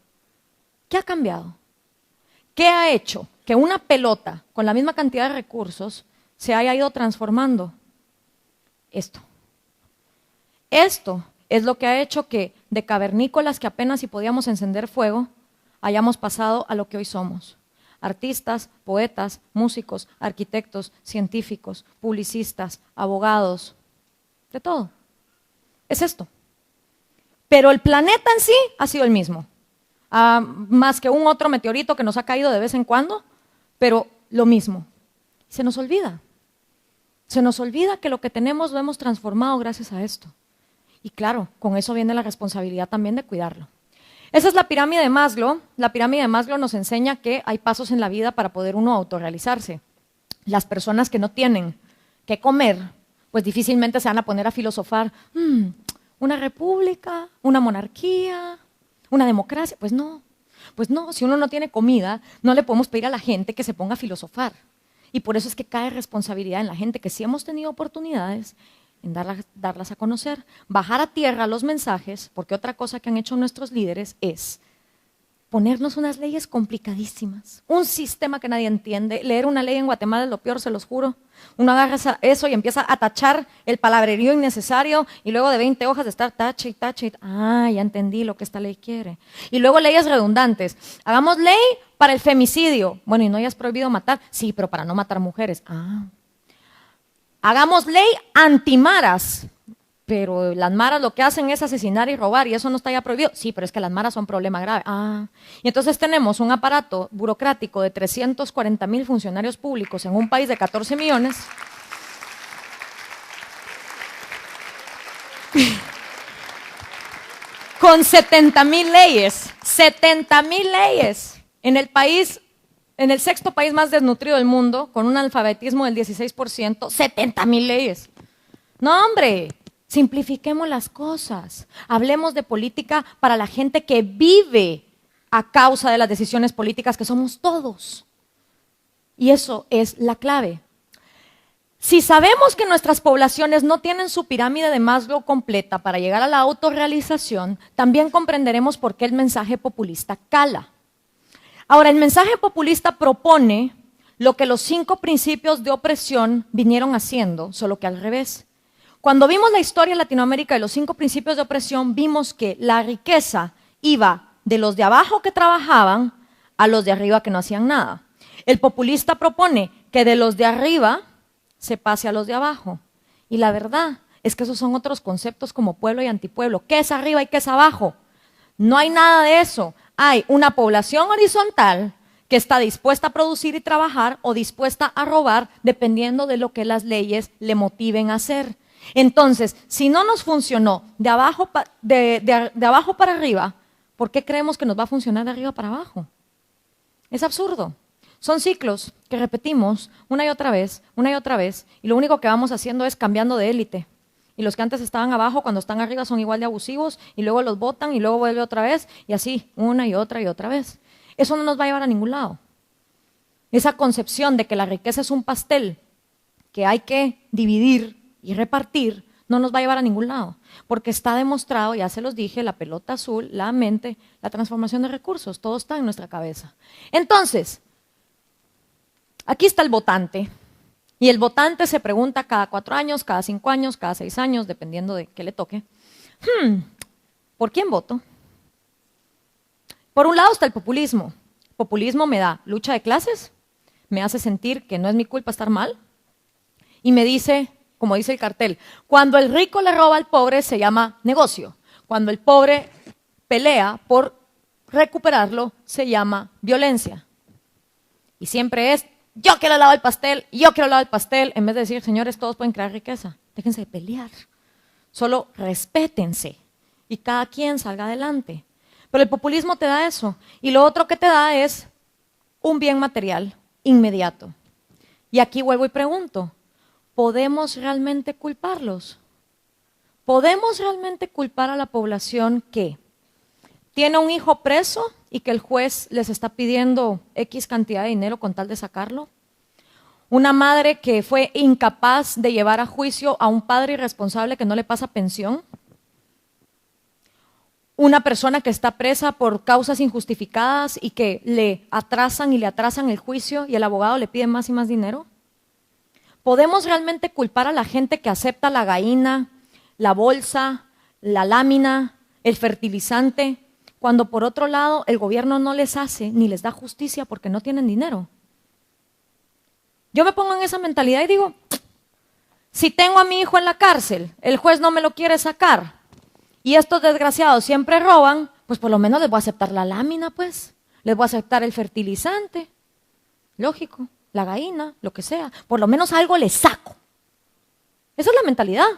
¿Qué ha cambiado? ¿Qué ha hecho que una pelota con la misma cantidad de recursos se haya ido transformando? Esto. Esto es lo que ha hecho que de cavernícolas que apenas si podíamos encender fuego, hayamos pasado a lo que hoy somos. Artistas, poetas, músicos, arquitectos, científicos, publicistas, abogados, de todo. Es esto. Pero el planeta en sí ha sido el mismo. Más que un otro meteorito que nos ha caído de vez en cuando, pero lo mismo. Se nos olvida. Se nos olvida que lo que tenemos lo hemos transformado gracias a esto. Y claro, con eso viene la responsabilidad también de cuidarlo. Esa es la pirámide de Maslow. La pirámide de Maslow nos enseña que hay pasos en la vida para poder uno autorrealizarse. Las personas que no tienen que comer, pues difícilmente se van a poner a filosofar, ¿una república? ¿Una monarquía? ¿Una democracia? Pues no, si uno no tiene comida, no le podemos pedir a la gente que se ponga a filosofar. Y por eso es que cae responsabilidad en la gente que sí hemos tenido oportunidades en darlas a conocer, bajar a tierra los mensajes, porque otra cosa que han hecho nuestros líderes es ponernos unas leyes complicadísimas, un sistema que nadie entiende. Leer una ley en Guatemala es lo peor, se los juro. Uno agarra eso y empieza a tachar el palabrerío innecesario y luego de 20 hojas de estar tache y tache. Ah, ya entendí lo que esta ley quiere. Y luego leyes redundantes. Hagamos ley para el femicidio. Bueno, ¿y no hayas prohibido matar? Sí, pero para no matar mujeres. Ah. Hagamos ley antimaras. Pero las maras lo que hacen es asesinar y robar y eso no está ya prohibido. Sí, pero es que las maras son un problema grave. Ah, y entonces tenemos un aparato burocrático de 340,000 funcionarios públicos en un país de 14 millones. Con 70,000 leyes. 70,000 leyes. En el país, en el sexto país más desnutrido del mundo, con un analfabetismo del 16%, 70,000 leyes. No, hombre. Simplifiquemos las cosas. Hablemos de política para la gente que vive a causa de las decisiones políticas que somos todos. Y eso es la clave. Si sabemos que nuestras poblaciones no tienen su pirámide de Maslow completa para llegar a la autorrealización, también comprenderemos por qué el mensaje populista cala. Ahora, el mensaje populista propone lo que los 5 principios de opresión vinieron haciendo, solo que al revés. Cuando vimos la historia de Latinoamérica y los 5 principios de opresión, vimos que la riqueza iba de los de abajo que trabajaban a los de arriba que no hacían nada. El populista propone que de los de arriba se pase a los de abajo. Y la verdad es que esos son otros conceptos como pueblo y antipueblo. ¿Qué es arriba y qué es abajo? No hay nada de eso. Hay una población horizontal que está dispuesta a producir y trabajar o dispuesta a robar dependiendo de lo que las leyes le motiven a hacer. Entonces, si no nos funcionó de abajo para arriba, ¿por qué creemos que nos va a funcionar de arriba para abajo? Es absurdo. Son ciclos que repetimos una y otra vez, y lo único que vamos haciendo es cambiando de élite. Y los que antes estaban abajo, cuando están arriba, son igual de abusivos, y luego los botan, y luego vuelve otra vez, y así, una y otra vez. Eso no nos va a llevar a ningún lado. Esa concepción de que la riqueza es un pastel que hay que dividir y repartir, no nos va a llevar a ningún lado, porque está demostrado, ya se los dije, la pelota azul, la mente, la transformación de recursos, todo está en nuestra cabeza. Entonces, aquí está el votante, y el votante se pregunta cada 4 años, cada 5 años, cada 6 años, dependiendo de qué le toque, ¿por quién voto? Por un lado está el populismo. Populismo me da lucha de clases, me hace sentir que no es mi culpa estar mal, y me dice, como dice el cartel, cuando el rico le roba al pobre se llama negocio. Cuando el pobre pelea por recuperarlo se llama violencia. Y siempre es, yo quiero el lado del pastel, yo quiero el lado del pastel, en vez de decir, señores, todos pueden crear riqueza. Déjense de pelear. Solo respétense y cada quien salga adelante. Pero el populismo te da eso. Y lo otro que te da es un bien material inmediato. Y aquí vuelvo y pregunto, ¿podemos realmente culparlos? ¿Podemos realmente culpar a la población que tiene un hijo preso y que el juez les está pidiendo X cantidad de dinero con tal de sacarlo? ¿Una madre que fue incapaz de llevar a juicio a un padre irresponsable que no le pasa pensión? ¿Una persona que está presa por causas injustificadas y que le atrasan el juicio y el abogado le pide más y más dinero? ¿Podemos realmente culpar a la gente que acepta la gallina, la bolsa, la lámina, el fertilizante, cuando por otro lado el gobierno no les hace ni les da justicia porque no tienen dinero? Yo me pongo en esa mentalidad y digo, si tengo a mi hijo en la cárcel, el juez no me lo quiere sacar y estos desgraciados siempre roban, pues por lo menos les voy a aceptar la lámina, pues, les voy a aceptar el fertilizante, lógico. La gallina, lo que sea, por lo menos algo les saco. Esa es la mentalidad.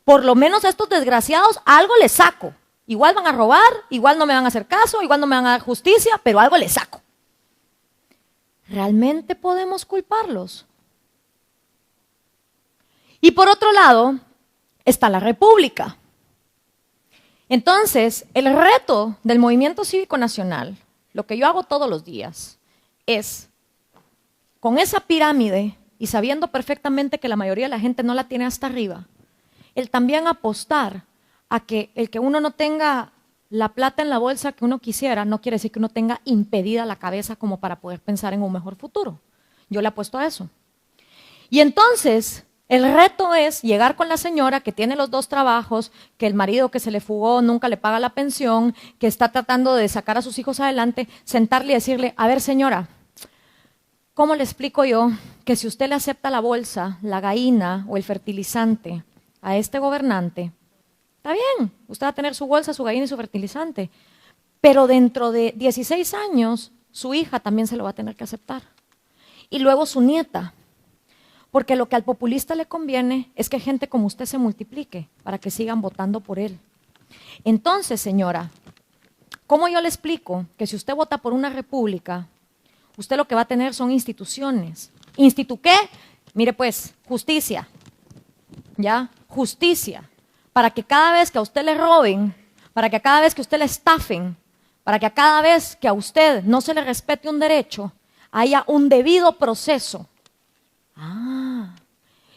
Por lo menos a estos desgraciados algo les saco. Igual van a robar, igual no me van a hacer caso, igual no me van a dar justicia, pero algo les saco. ¿Realmente podemos culparlos? Y por otro lado está la República. Entonces, el reto del movimiento cívico nacional, lo que yo hago todos los días, es con esa pirámide y sabiendo perfectamente que la mayoría de la gente no la tiene hasta arriba, el también apostar a que el que uno no tenga la plata en la bolsa que uno quisiera no quiere decir que uno tenga impedida la cabeza como para poder pensar en un mejor futuro. Yo le apuesto a eso. Y entonces, el reto es llegar con la señora que tiene los 2 trabajos, que el marido que se le fugó nunca le paga la pensión, que está tratando de sacar a sus hijos adelante, sentarle y decirle, a ver señora, ¿cómo le explico yo que si usted le acepta la bolsa, la gallina o el fertilizante a este gobernante, está bien, usted va a tener su bolsa, su gallina y su fertilizante, pero dentro de 16 años su hija también se lo va a tener que aceptar. Y luego su nieta. Porque lo que al populista le conviene es que gente como usted se multiplique para que sigan votando por él. Entonces, señora, ¿cómo yo le explico que si usted vota por una república, usted lo que va a tener son instituciones? ¿Qué? Mire pues, justicia. ¿Ya? Justicia. Para que cada vez que a usted le roben, para que cada vez que a usted le estafen, para que cada vez que a usted no se le respete un derecho, haya un debido proceso.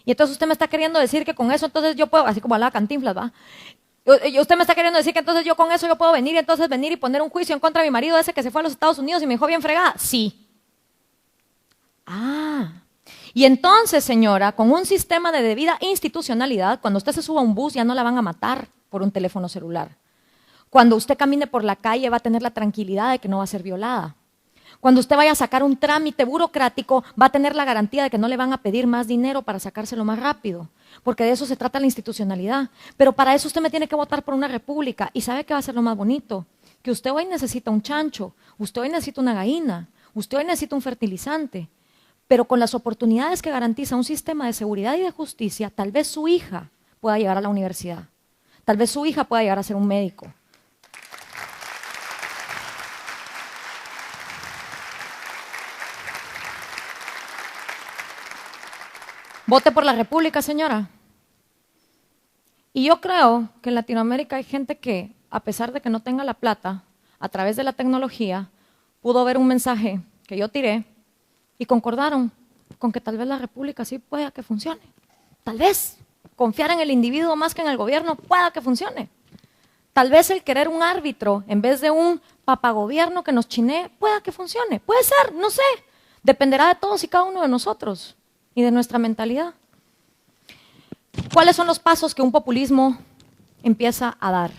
Y entonces usted me está queriendo decir que con eso entonces yo puedo, así como hablaba Cantinflas, ¿va? Usted me está queriendo decir que entonces yo con eso yo puedo venir y poner un juicio en contra de mi marido ese que se fue a los Estados Unidos y me dejó bien fregada. Sí. Y entonces, señora, con un sistema de debida institucionalidad, cuando usted se suba a un bus ya no la van a matar por un teléfono celular. Cuando usted camine por la calle va a tener la tranquilidad de que no va a ser violada. Cuando usted vaya a sacar un trámite burocrático, va a tener la garantía de que no le van a pedir más dinero para sacárselo más rápido, porque de eso se trata la institucionalidad. Pero para eso usted me tiene que votar por una república. ¿Y sabe qué va a ser lo más bonito? Que usted hoy necesita un chancho, usted hoy necesita una gallina, usted hoy necesita un fertilizante, pero con las oportunidades que garantiza un sistema de seguridad y de justicia, tal vez su hija pueda llegar a la universidad, tal vez su hija pueda llegar a ser un médico. Vote por la república, señora. Y yo creo que en Latinoamérica hay gente que, a pesar de que no tenga la plata, a través de la tecnología, pudo ver un mensaje que yo tiré y concordaron con que tal vez la república sí pueda que funcione. Tal vez confiar en el individuo más que en el gobierno pueda que funcione. Tal vez el querer un árbitro en vez de un papagobierno que nos chinee pueda que funcione. Puede ser, no sé. Dependerá de todos y cada uno de nosotros y de nuestra mentalidad. ¿Cuáles son los pasos que un populismo empieza a dar?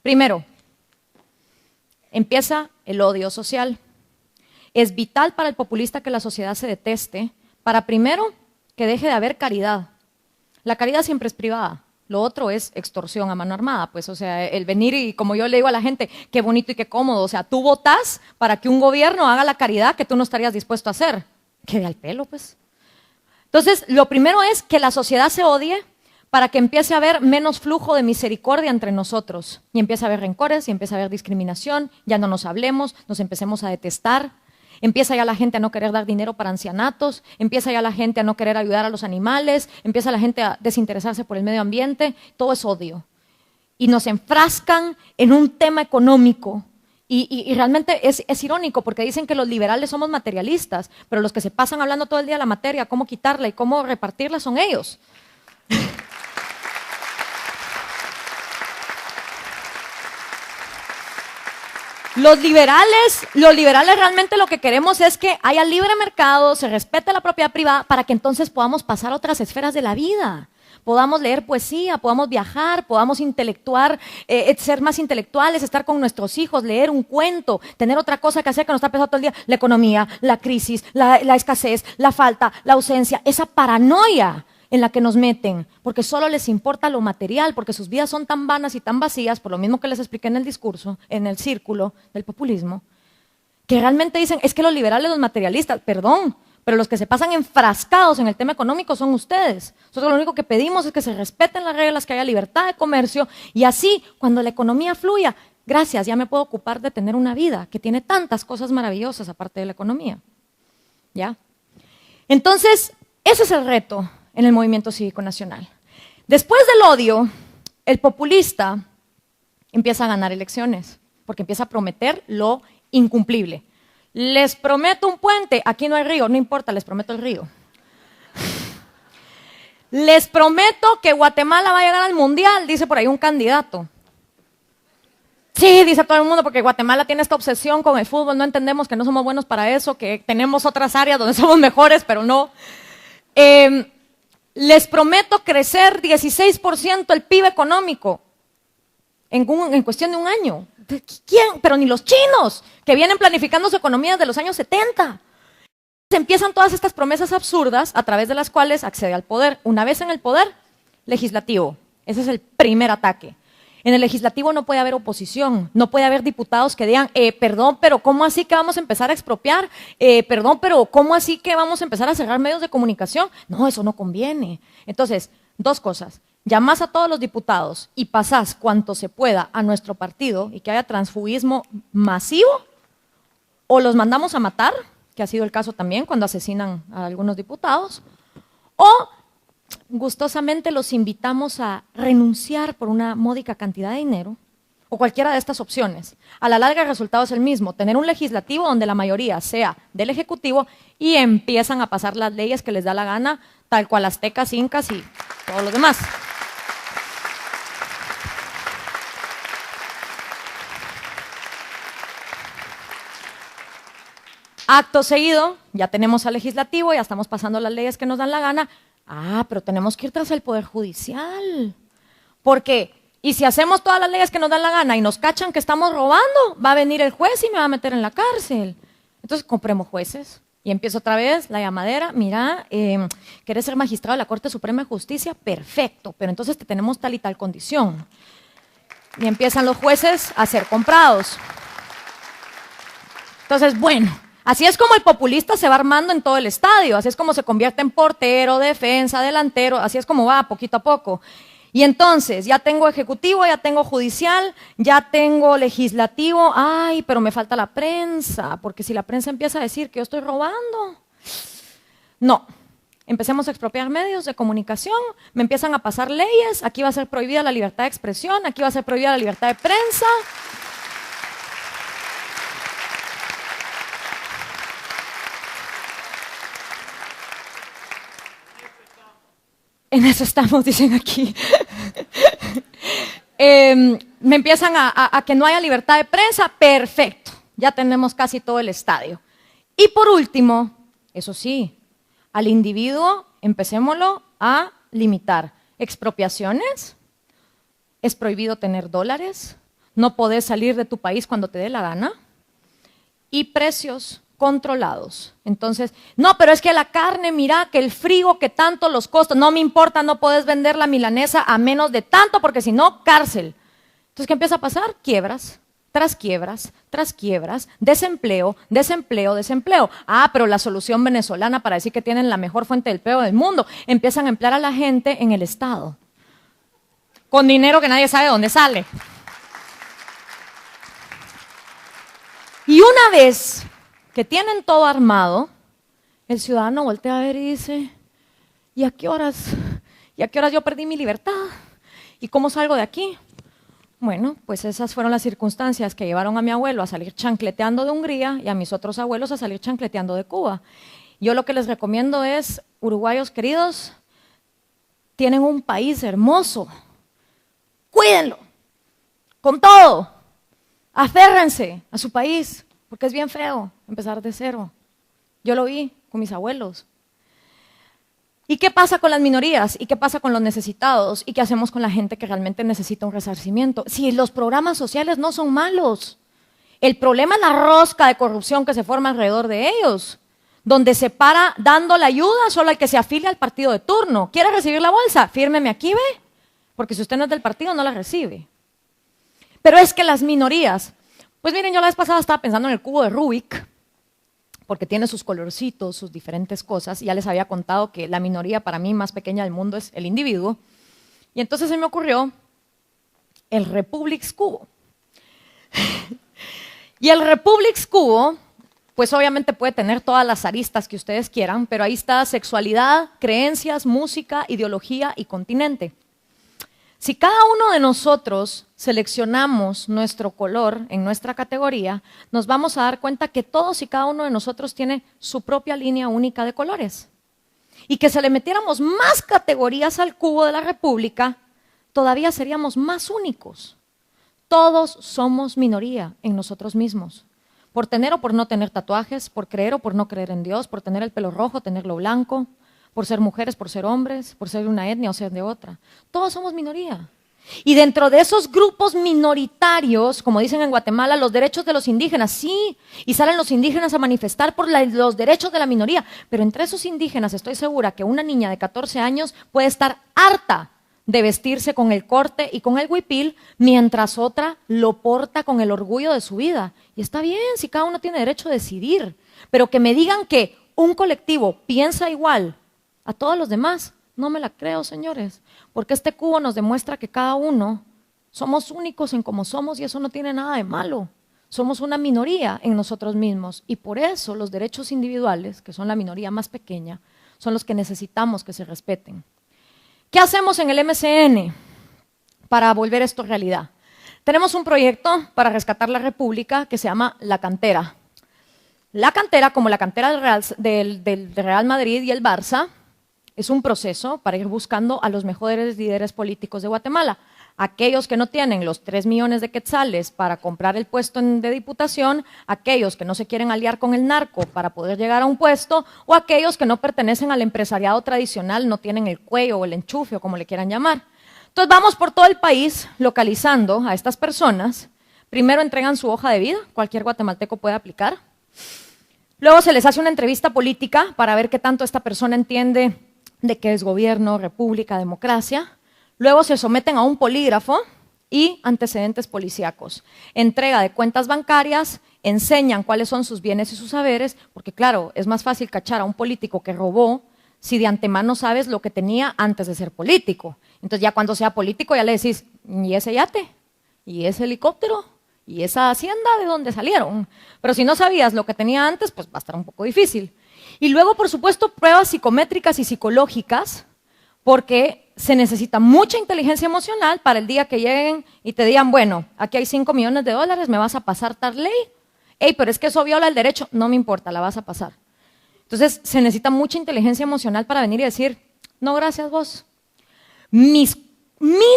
Primero, empieza el odio social. Es vital para el populista que la sociedad se deteste, para primero que deje de haber caridad. La caridad siempre es privada. Lo otro es extorsión a mano armada, pues, o sea, el venir y como yo le digo a la gente, qué bonito y qué cómodo, o sea, tú votas para que un gobierno haga la caridad que tú no estarías dispuesto a hacer. Quede al pelo, pues. Entonces, lo primero es que la sociedad se odie para que empiece a haber menos flujo de misericordia entre nosotros. Y empieza a haber rencores, y empieza a haber discriminación, ya no nos hablemos, nos empecemos a detestar. Empieza ya la gente a no querer dar dinero para ancianatos, empieza ya la gente a no querer ayudar a los animales, empieza la gente a desinteresarse por el medio ambiente, todo es odio. Y nos enfrascan en un tema económico. Y realmente es irónico porque dicen que los liberales somos materialistas, pero los que se pasan hablando todo el día de la materia, cómo quitarla y cómo repartirla son ellos. Los liberales realmente lo que queremos es que haya libre mercado, se respete la propiedad privada para que entonces podamos pasar a otras esferas de la vida. Podamos leer poesía, podamos viajar, podamos intelectuar, ser más intelectuales, estar con nuestros hijos, leer un cuento, tener otra cosa que hacer que nos está pesando todo el día. La economía, la crisis, la escasez, la falta, la ausencia, esa paranoia en la que nos meten, porque solo les importa lo material, porque sus vidas son tan vanas y tan vacías, por lo mismo que les expliqué en el discurso, en el círculo del populismo, que realmente dicen, es que los liberales, los materialistas, perdón, pero los que se pasan enfrascados en el tema económico son ustedes. Nosotros lo único que pedimos es que se respeten las reglas, que haya libertad de comercio y así, cuando la economía fluya, gracias, ya me puedo ocupar de tener una vida que tiene tantas cosas maravillosas aparte de la economía. ¿Ya? Entonces, ese es el reto en el movimiento cívico nacional. Después del odio, el populista empieza a ganar elecciones, porque empieza a prometer lo incumplible. Les prometo un puente, aquí no hay río, no importa, les prometo el río. Les prometo que Guatemala va a llegar al mundial, dice por ahí un candidato. Sí, dice todo el mundo, porque Guatemala tiene esta obsesión con el fútbol, no entendemos que no somos buenos para eso, que tenemos otras áreas donde somos mejores, pero no. Les prometo crecer 16% el PIB económico en cuestión de un año. ¿Quién? Pero ni los chinos, que vienen planificando su economía desde los años 70. Se empiezan todas estas promesas absurdas a través de las cuales accede al poder. Una vez en el poder, legislativo. Ese es el primer ataque. En el legislativo no puede haber oposición, no puede haber diputados que digan, perdón, pero ¿cómo así que vamos a empezar a expropiar? Perdón, pero ¿cómo así que vamos a empezar a cerrar medios de comunicación? No, eso no conviene. Entonces, dos cosas. Llamás a todos los diputados y pasás cuanto se pueda a nuestro partido y que haya transfugismo masivo, o los mandamos a matar, que ha sido el caso también cuando asesinan a algunos diputados, o gustosamente los invitamos a renunciar por una módica cantidad de dinero, o cualquiera de estas opciones. A la larga el resultado es el mismo, tener un legislativo donde la mayoría sea del Ejecutivo y empiezan a pasar las leyes que les da la gana, tal cual aztecas, incas y todos los demás. Acto seguido, ya tenemos al legislativo, ya estamos pasando las leyes que nos dan la gana. Pero tenemos que ir tras el Poder Judicial. ¿Por qué? Y si hacemos todas las leyes que nos dan la gana y nos cachan que estamos robando, va a venir el juez y me va a meter en la cárcel. Entonces compremos jueces. Y empiezo otra vez la llamadera. Mira, ¿querés ser magistrado de la Corte Suprema de Justicia? Perfecto, pero entonces te tenemos tal y tal condición. Y empiezan los jueces a ser comprados. Entonces, bueno, así es como el populista se va armando en todo el estadio, así es como se convierte en portero, defensa, delantero, así es como va poquito a poco. Y entonces, ya tengo ejecutivo, ya tengo judicial, ya tengo legislativo, pero me falta la prensa, porque si la prensa empieza a decir que yo estoy robando, no. Empecemos a expropiar medios de comunicación, me empiezan a pasar leyes, aquí va a ser prohibida la libertad de expresión, aquí va a ser prohibida la libertad de prensa. En eso estamos, dicen aquí. Me empiezan a que no haya libertad de prensa, perfecto, ya tenemos casi todo el estadio. Y por último, eso sí, al individuo empecémoslo a limitar. Expropiaciones, es prohibido tener dólares, no podés salir de tu país cuando te dé la gana, y precios controlados. Entonces, no, pero es que la carne, mira, que el frío, que tanto los costos, no me importa, no podés vender la milanesa a menos de tanto, porque si no, cárcel. Entonces, ¿qué empieza a pasar? Quiebras, tras quiebras, tras quiebras, desempleo, desempleo, desempleo. Pero la solución venezolana para decir que tienen la mejor fuente del empleo del mundo, empiezan a emplear a la gente en el Estado, con dinero que nadie sabe dónde sale. Y una vez que tienen todo armado, el ciudadano voltea a ver y dice, ¿y a qué horas yo perdí mi libertad? ¿Y cómo salgo de aquí? Bueno, pues esas fueron las circunstancias que llevaron a mi abuelo a salir chancleteando de Hungría y a mis otros abuelos a salir chancleteando de Cuba. Yo lo que les recomiendo es, uruguayos queridos, tienen un país hermoso, cuídenlo, con todo, aférrense a su país, porque es bien feo empezar de cero. Yo lo vi con mis abuelos. ¿Y qué pasa con las minorías? ¿Y qué pasa con los necesitados? ¿Y qué hacemos con la gente que realmente necesita un resarcimiento? Si los programas sociales no son malos, el problema es la rosca de corrupción que se forma alrededor de ellos, donde se para dando la ayuda solo al que se afilia al partido de turno. ¿Quiere recibir la bolsa? Fírmeme aquí, ve, porque si usted no es del partido no la recibe. Pero es que las minorías, pues miren, yo la vez pasada estaba pensando en el cubo de Rubik, porque tiene sus colorcitos, sus diferentes cosas, y ya les había contado que la minoría para mí más pequeña del mundo es el individuo. Y entonces se me ocurrió el Republics Cubo. Y el Republics Cubo, pues obviamente puede tener todas las aristas que ustedes quieran, pero ahí está sexualidad, creencias, música, ideología y continente. Si cada uno de nosotros seleccionamos nuestro color en nuestra categoría, nos vamos a dar cuenta que todos y cada uno de nosotros tiene su propia línea única de colores. Y que si le metiéramos más categorías al cubo de la República, todavía seríamos más únicos. Todos somos minoría en nosotros mismos. Por tener o por no tener tatuajes, por creer o por no creer en Dios, por tener el pelo rojo, tenerlo blanco, por ser mujeres, por ser hombres, por ser de una etnia o ser de otra. Todos somos minoría. Y dentro de esos grupos minoritarios, como dicen en Guatemala, los derechos de los indígenas, sí, y salen los indígenas a manifestar por los derechos de la minoría, pero entre esos indígenas estoy segura que una niña de 14 años puede estar harta de vestirse con el corte y con el huipil, mientras otra lo porta con el orgullo de su vida. Y está bien, si cada uno tiene derecho a decidir, pero que me digan que un colectivo piensa igual a todos los demás, no me la creo, señores, porque este cubo nos demuestra que cada uno somos únicos en cómo somos y eso no tiene nada de malo. Somos una minoría en nosotros mismos y por eso los derechos individuales, que son la minoría más pequeña, son los que necesitamos que se respeten. ¿Qué hacemos en el MCN para volver esto realidad? Tenemos un proyecto para rescatar la República que se llama La Cantera. La Cantera, como la cantera del Real Madrid y el Barça, es un proceso para ir buscando a los mejores líderes políticos de Guatemala. Aquellos que no tienen los 3 millones de quetzales para comprar el puesto de diputación, aquellos que no se quieren aliar con el narco para poder llegar a un puesto, o aquellos que no pertenecen al empresariado tradicional, no tienen el cuello o el enchufe o como le quieran llamar. Entonces vamos por todo el país localizando a estas personas. Primero entregan su hoja de vida, cualquier guatemalteco puede aplicar. Luego se les hace una entrevista política para ver qué tanto esta persona entiende de qué es gobierno, república, democracia. Luego se someten a un polígrafo y antecedentes policíacos. Entrega de cuentas bancarias, enseñan cuáles son sus bienes y sus saberes, porque claro, es más fácil cachar a un político que robó si de antemano sabes lo que tenía antes de ser político. Entonces ya cuando sea político ya le decís, ¿y ese yate? ¿Y ese helicóptero? ¿Y esa hacienda de dónde salieron? Pero si no sabías lo que tenía antes, pues va a estar un poco difícil. Y luego, por supuesto, pruebas psicométricas y psicológicas, porque se necesita mucha inteligencia emocional para el día que lleguen y te digan, bueno, aquí hay 5 millones de dólares, ¿me vas a pasar tal ley? Ey, pero es que eso viola el derecho. No me importa, la vas a pasar. Entonces, se necesita mucha inteligencia emocional para venir y decir, no, gracias vos. Mis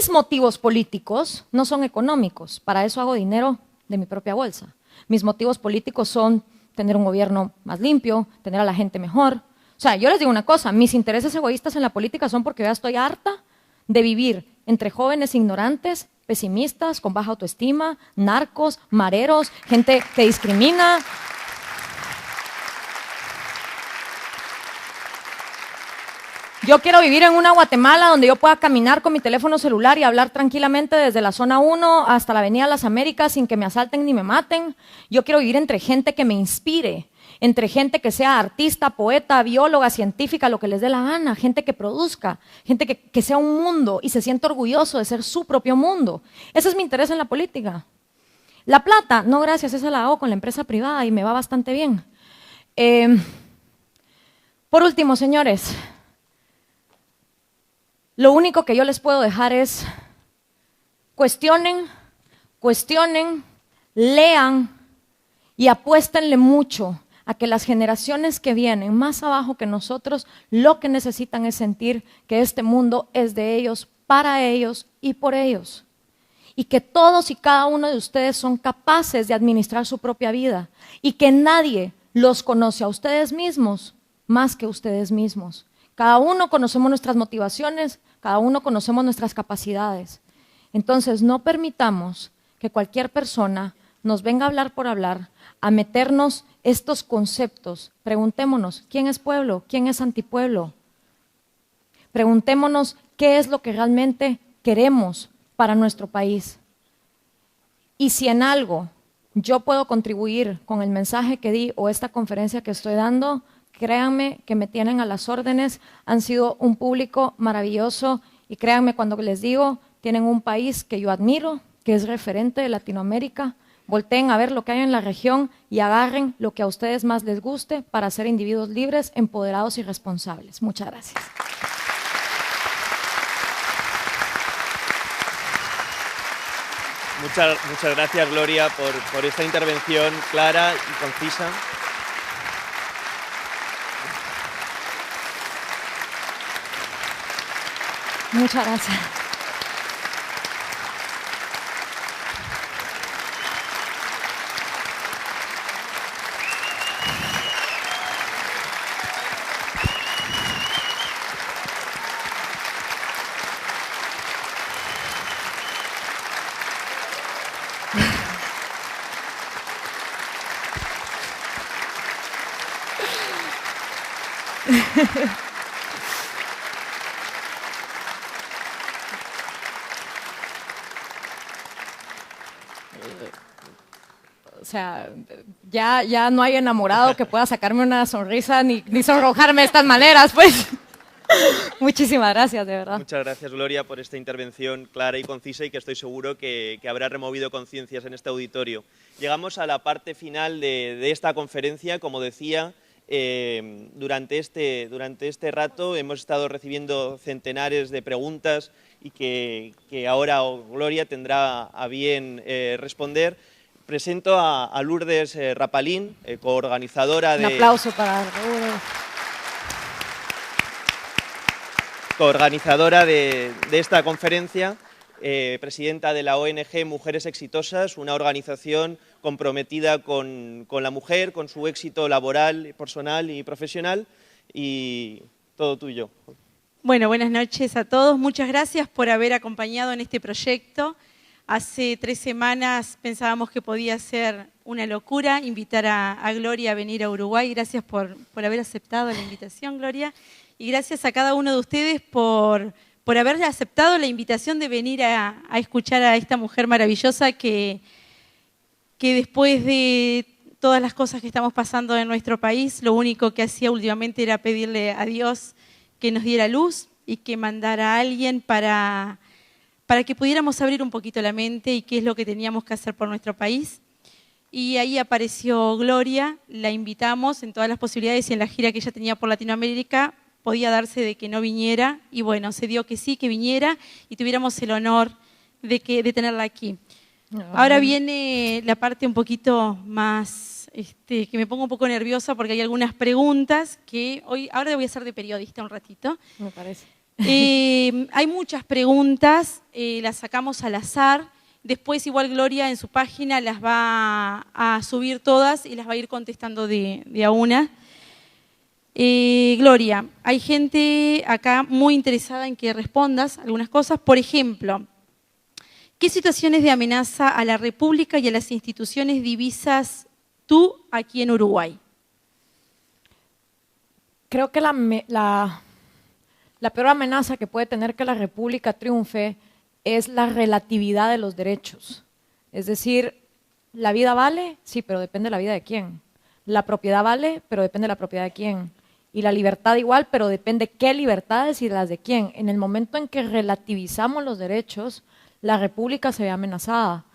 motivos políticos no son económicos, para eso hago dinero de mi propia bolsa. Mis motivos políticos son tener un gobierno más limpio, tener a la gente mejor. O sea, yo les digo una cosa, mis intereses egoístas en la política son porque ya estoy harta de vivir entre jóvenes ignorantes, pesimistas, con baja autoestima, narcos, mareros, gente que discrimina. Yo quiero vivir en una Guatemala donde yo pueda caminar con mi teléfono celular y hablar tranquilamente desde la zona 1 hasta la Avenida Las Américas sin que me asalten ni me maten. Yo quiero vivir entre gente que me inspire, entre gente que sea artista, poeta, bióloga, científica, lo que les dé la gana, gente que produzca, gente que sea un mundo y se sienta orgulloso de ser su propio mundo. Ese es mi interés en la política. La plata, no gracias, esa la hago con la empresa privada y me va bastante bien. Por último, señores, lo único que yo les puedo dejar es cuestionen, lean y apuéstenle mucho a que las generaciones que vienen más abajo que nosotros lo que necesitan es sentir que este mundo es de ellos, para ellos y por ellos. Y que todos y cada uno de ustedes son capaces de administrar su propia vida y que nadie los conoce a ustedes mismos más que ustedes mismos. Cada uno conocemos nuestras motivaciones, cada uno conocemos nuestras capacidades. Entonces, no permitamos que cualquier persona nos venga a hablar por hablar, a meternos estos conceptos. Preguntémonos, ¿quién es pueblo? ¿Quién es antipueblo? Preguntémonos qué es lo que realmente queremos para nuestro país. Y si en algo yo puedo contribuir con el mensaje que di o esta conferencia que estoy dando, créanme que me tienen a las órdenes, han sido un público maravilloso y créanme cuando les digo, tienen un país que yo admiro, que es referente de Latinoamérica. Volteen a ver lo que hay en la región y agarren lo que a ustedes más les guste para ser individuos libres, empoderados y responsables. Muchas gracias. Muchas gracias, Gloria, por esta intervención clara y concisa. Muchas gracias. O sea, ya no hay enamorado que pueda sacarme una sonrisa ni sonrojarme de estas maneras, pues. Muchísimas gracias, de verdad. Muchas gracias, Gloria, por esta intervención clara y concisa y que estoy seguro que habrá removido conciencias en este auditorio. Llegamos a la parte final de esta conferencia. Como decía, durante este rato hemos estado recibiendo centenares de preguntas y que ahora Gloria tendrá a bien responder. Presento a Lourdes Rapalín, coorganizadora de... Un aplauso para Lourdes. Coorganizadora de esta conferencia, presidenta de la ONG Mujeres Exitosas, una organización comprometida con la mujer, con su éxito laboral, personal y profesional, y todo tuyo. Bueno, buenas noches a todos. Muchas gracias por haber acompañado en este proyecto. Hace 3 semanas pensábamos que podía ser una locura invitar a Gloria a venir a Uruguay. Gracias por haber aceptado la invitación, Gloria. Y gracias a cada uno de ustedes por haber aceptado la invitación de venir a escuchar a esta mujer maravillosa que después de todas las cosas que estamos pasando en nuestro país, lo único que hacía últimamente era pedirle a Dios que nos diera luz y que mandara a alguien para que pudiéramos abrir un poquito la mente y qué es lo que teníamos que hacer por nuestro país. Y ahí apareció Gloria, la invitamos en todas las posibilidades y en la gira que ella tenía por Latinoamérica podía darse de que no viniera, y bueno, se dio que sí, que viniera y tuviéramos el honor de tenerla aquí. Ahora viene la parte un poquito más, que me pongo un poco nerviosa porque hay algunas preguntas que ahora le voy a hacer de periodista un ratito. Me parece. Hay muchas preguntas, las sacamos al azar. Después igual Gloria en su página las va a subir todas y las va a ir contestando de a una. Gloria, hay gente acá muy interesada en que respondas algunas cosas. Por ejemplo, ¿qué situaciones de amenaza a la República y a las instituciones divisas tú aquí en Uruguay? Creo que la peor amenaza que puede tener que la República triunfe es la relatividad de los derechos. Es decir, la vida vale, sí, pero depende de la vida de quién. La propiedad vale, pero depende de la propiedad de quién. Y la libertad igual, pero depende qué libertades y las de quién. En el momento en que relativizamos los derechos, la República se ve amenazada.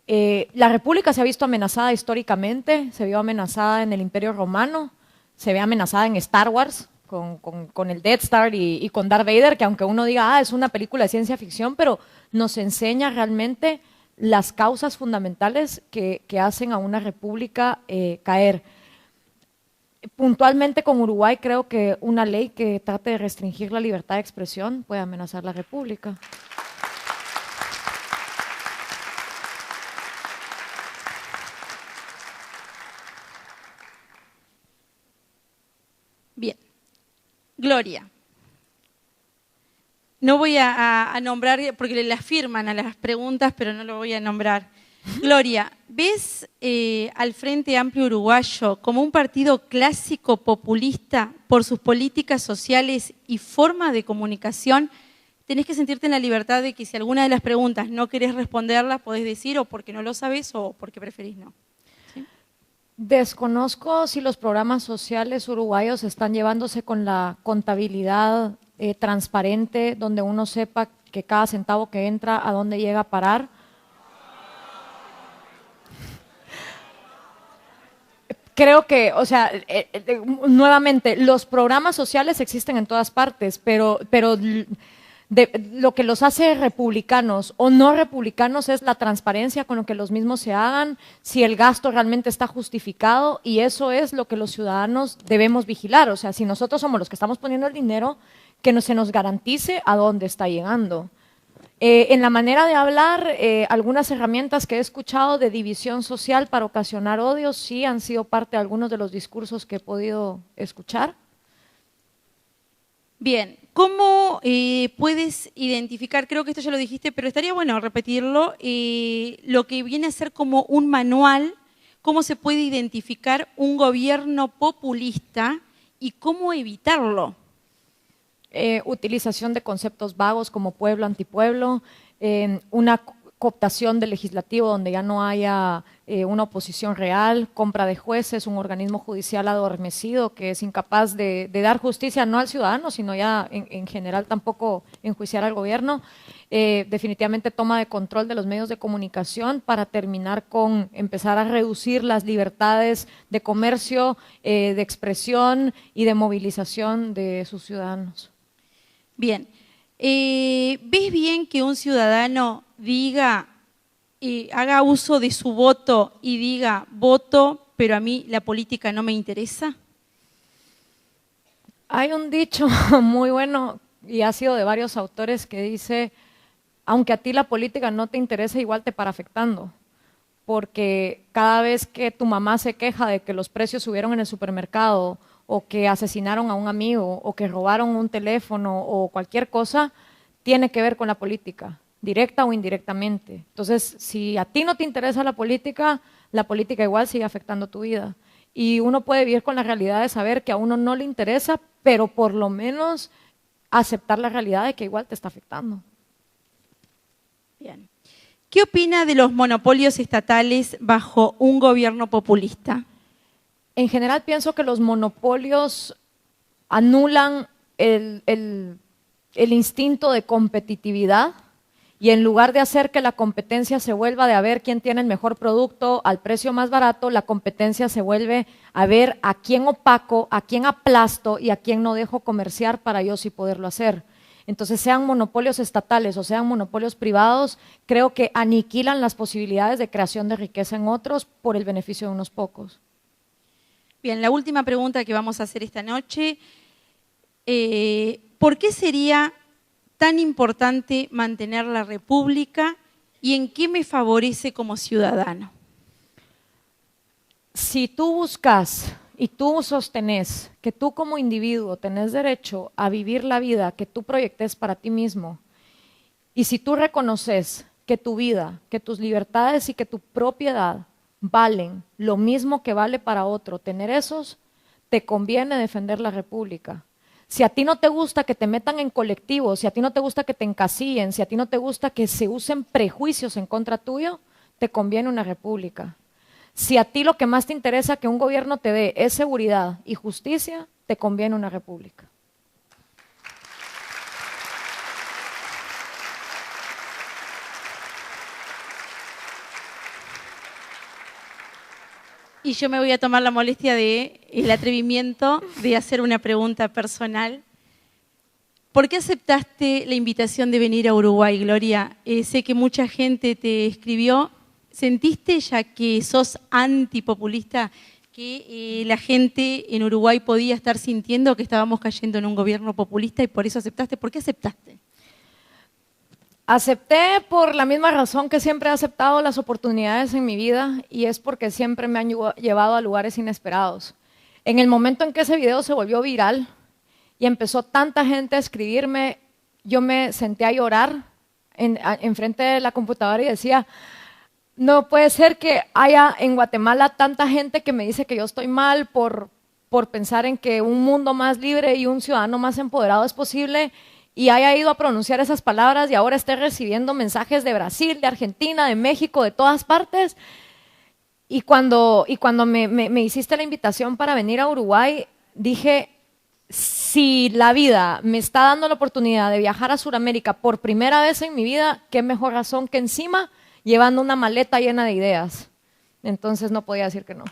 La República se ha visto amenazada históricamente, se vio amenazada en el Imperio Romano, se ve amenazada en Star Wars, con el Death Star y con Darth Vader, que aunque uno diga, es una película de ciencia ficción, pero nos enseña realmente las causas fundamentales que hacen a una república caer. Puntualmente con Uruguay creo que una ley que trate de restringir la libertad de expresión puede amenazar la república. Bien. Gloria. No voy a nombrar, porque le firman a las preguntas, pero no lo voy a nombrar. Gloria, ¿ves al Frente Amplio Uruguayo como un partido clásico populista por sus políticas sociales y forma de comunicación? Tenés que sentirte en la libertad de que si alguna de las preguntas no querés responderlas, podés decir o porque no lo sabés o porque preferís no. ¿Sí? Desconozco si los programas sociales uruguayos están llevándose con la contabilidad transparente, donde uno sepa que cada centavo que entra, a dónde llega a parar. Creo que, o sea, nuevamente, los programas sociales existen en todas partes, pero lo que los hace republicanos o no republicanos es la transparencia con lo que los mismos se hagan, si el gasto realmente está justificado, y eso es lo que los ciudadanos debemos vigilar. O sea, si nosotros somos los que estamos poniendo el dinero, que no se nos garantice a dónde está llegando. En la manera de hablar, algunas herramientas que he escuchado de división social para ocasionar odio sí han sido parte de algunos de los discursos que he podido escuchar. Bien, ¿cómo puedes identificar, creo que esto ya lo dijiste, pero estaría bueno repetirlo, lo que viene a ser como un manual, cómo se puede identificar un gobierno populista y cómo evitarlo. Utilización de conceptos vagos como pueblo, antipueblo, una cooptación del legislativo donde ya no haya una oposición real, compra de jueces, un organismo judicial adormecido que es incapaz de dar justicia no al ciudadano, sino ya en general tampoco enjuiciar al gobierno. Definitivamente toma de control de los medios de comunicación para terminar con empezar a reducir las libertades de comercio, de expresión y de movilización de sus ciudadanos. Bien, ¿ves bien que un ciudadano diga, haga uso de su voto y diga, voto, pero a mí la política no me interesa? Hay un dicho muy bueno y ha sido de varios autores que dice, aunque a ti la política no te interesa, igual te para afectando. Porque cada vez que tu mamá se queja de que los precios subieron en el supermercado, o que asesinaron a un amigo, o que robaron un teléfono, o cualquier cosa, tiene que ver con la política, directa o indirectamente. Entonces, si a ti no te interesa la política igual sigue afectando tu vida. Y uno puede vivir con la realidad de saber que a uno no le interesa, pero por lo menos aceptar la realidad de que igual te está afectando. Bien. ¿Qué opina de los monopolios estatales bajo un gobierno populista? En general pienso que los monopolios anulan el instinto de competitividad y en lugar de hacer que la competencia se vuelva de a ver quién tiene el mejor producto al precio más barato, la competencia se vuelve a ver a quién opaco, a quién aplasto y a quién no dejo comerciar para yo sí poderlo hacer. Entonces, sean monopolios estatales o sean monopolios privados, creo que aniquilan las posibilidades de creación de riqueza en otros por el beneficio de unos pocos. Bien, la última pregunta que vamos a hacer esta noche, ¿por qué sería tan importante mantener la República y en qué me favorece como ciudadano? Si tú buscas y tú sostenés que tú como individuo tenés derecho a vivir la vida que tú proyectes para ti mismo, y si tú reconoces que tu vida, que tus libertades y que tu propiedad valen lo mismo que vale para otro tener esos, te conviene defender la República. Si a ti no te gusta que te metan en colectivos, si a ti no te gusta que te encasillen, si a ti no te gusta que se usen prejuicios en contra tuyo, te conviene una república. Si a ti lo que más te interesa que un gobierno te dé es seguridad y justicia, te conviene una república. Y yo me voy a tomar la molestia el atrevimiento de hacer una pregunta personal. ¿Por qué aceptaste la invitación de venir a Uruguay, Gloria? Sé que mucha gente te escribió. ¿Sentiste, ya que sos antipopulista, que la gente en Uruguay podía estar sintiendo que estábamos cayendo en un gobierno populista y por eso aceptaste? ¿Por qué aceptaste? Acepté por la misma razón que siempre he aceptado las oportunidades en mi vida y es porque siempre me han llevado a lugares inesperados. En el momento en que ese video se volvió viral y empezó tanta gente a escribirme, yo me senté a llorar enfrente de la computadora y decía, no puede ser que haya en Guatemala tanta gente que me dice que yo estoy mal por pensar en que un mundo más libre y un ciudadano más empoderado es posible y haya ido a pronunciar esas palabras y ahora esté recibiendo mensajes de Brasil, de Argentina, de México, de todas partes. Y cuando me hiciste la invitación para venir a Uruguay, dije, si la vida me está dando la oportunidad de viajar a Sudamérica por primera vez en mi vida, qué mejor razón que encima llevando una maleta llena de ideas. Entonces no podía decir que no.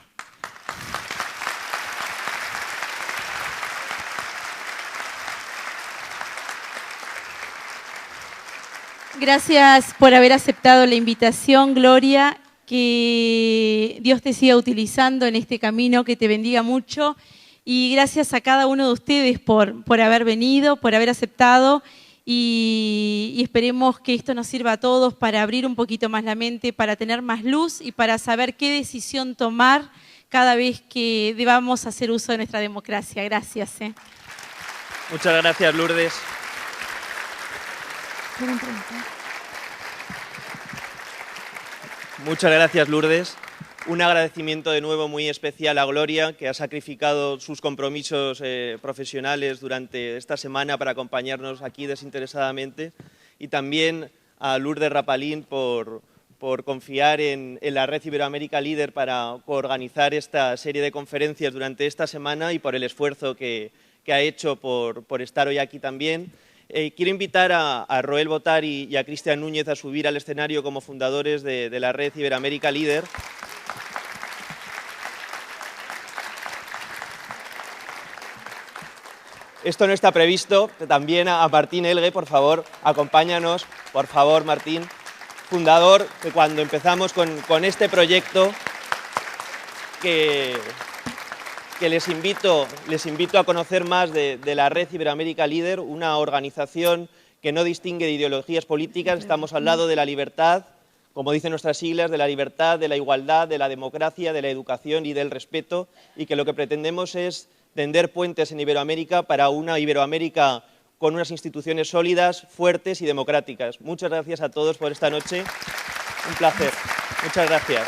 Gracias por haber aceptado la invitación, Gloria. Que Dios te siga utilizando en este camino, que te bendiga mucho. Y gracias a cada uno de ustedes por haber venido, por haber aceptado. Y esperemos que esto nos sirva a todos para abrir un poquito más la mente, para tener más luz y para saber qué decisión tomar cada vez que debamos hacer uso de nuestra democracia. Gracias. Muchas gracias, Lourdes. Muchas gracias, Lourdes. Un agradecimiento de nuevo muy especial a Gloria, que ha sacrificado sus compromisos profesionales durante esta semana para acompañarnos aquí desinteresadamente, y también a Lourdes Rapalín por confiar en la Red Iberoamérica Líder para organizar esta serie de conferencias durante esta semana y por el esfuerzo que ha hecho por estar hoy aquí también. Quiero invitar a Roel Botar y a Cristian Núñez a subir al escenario como fundadores de la Red Iberoamérica Líder. Esto no está previsto. También a Martín Elgue, por favor, acompáñanos. Por favor, Martín, fundador, que cuando empezamos con este proyecto, que les invito a conocer más de la Red Iberoamérica Líder, una organización que no distingue de ideologías políticas. Estamos al lado de la libertad, como dicen nuestras siglas, de la libertad, de la igualdad, de la democracia, de la educación y del respeto, y que lo que pretendemos es tender puentes en Iberoamérica para una Iberoamérica con unas instituciones sólidas, fuertes y democráticas. Muchas gracias a todos por esta noche. Un placer. Muchas gracias.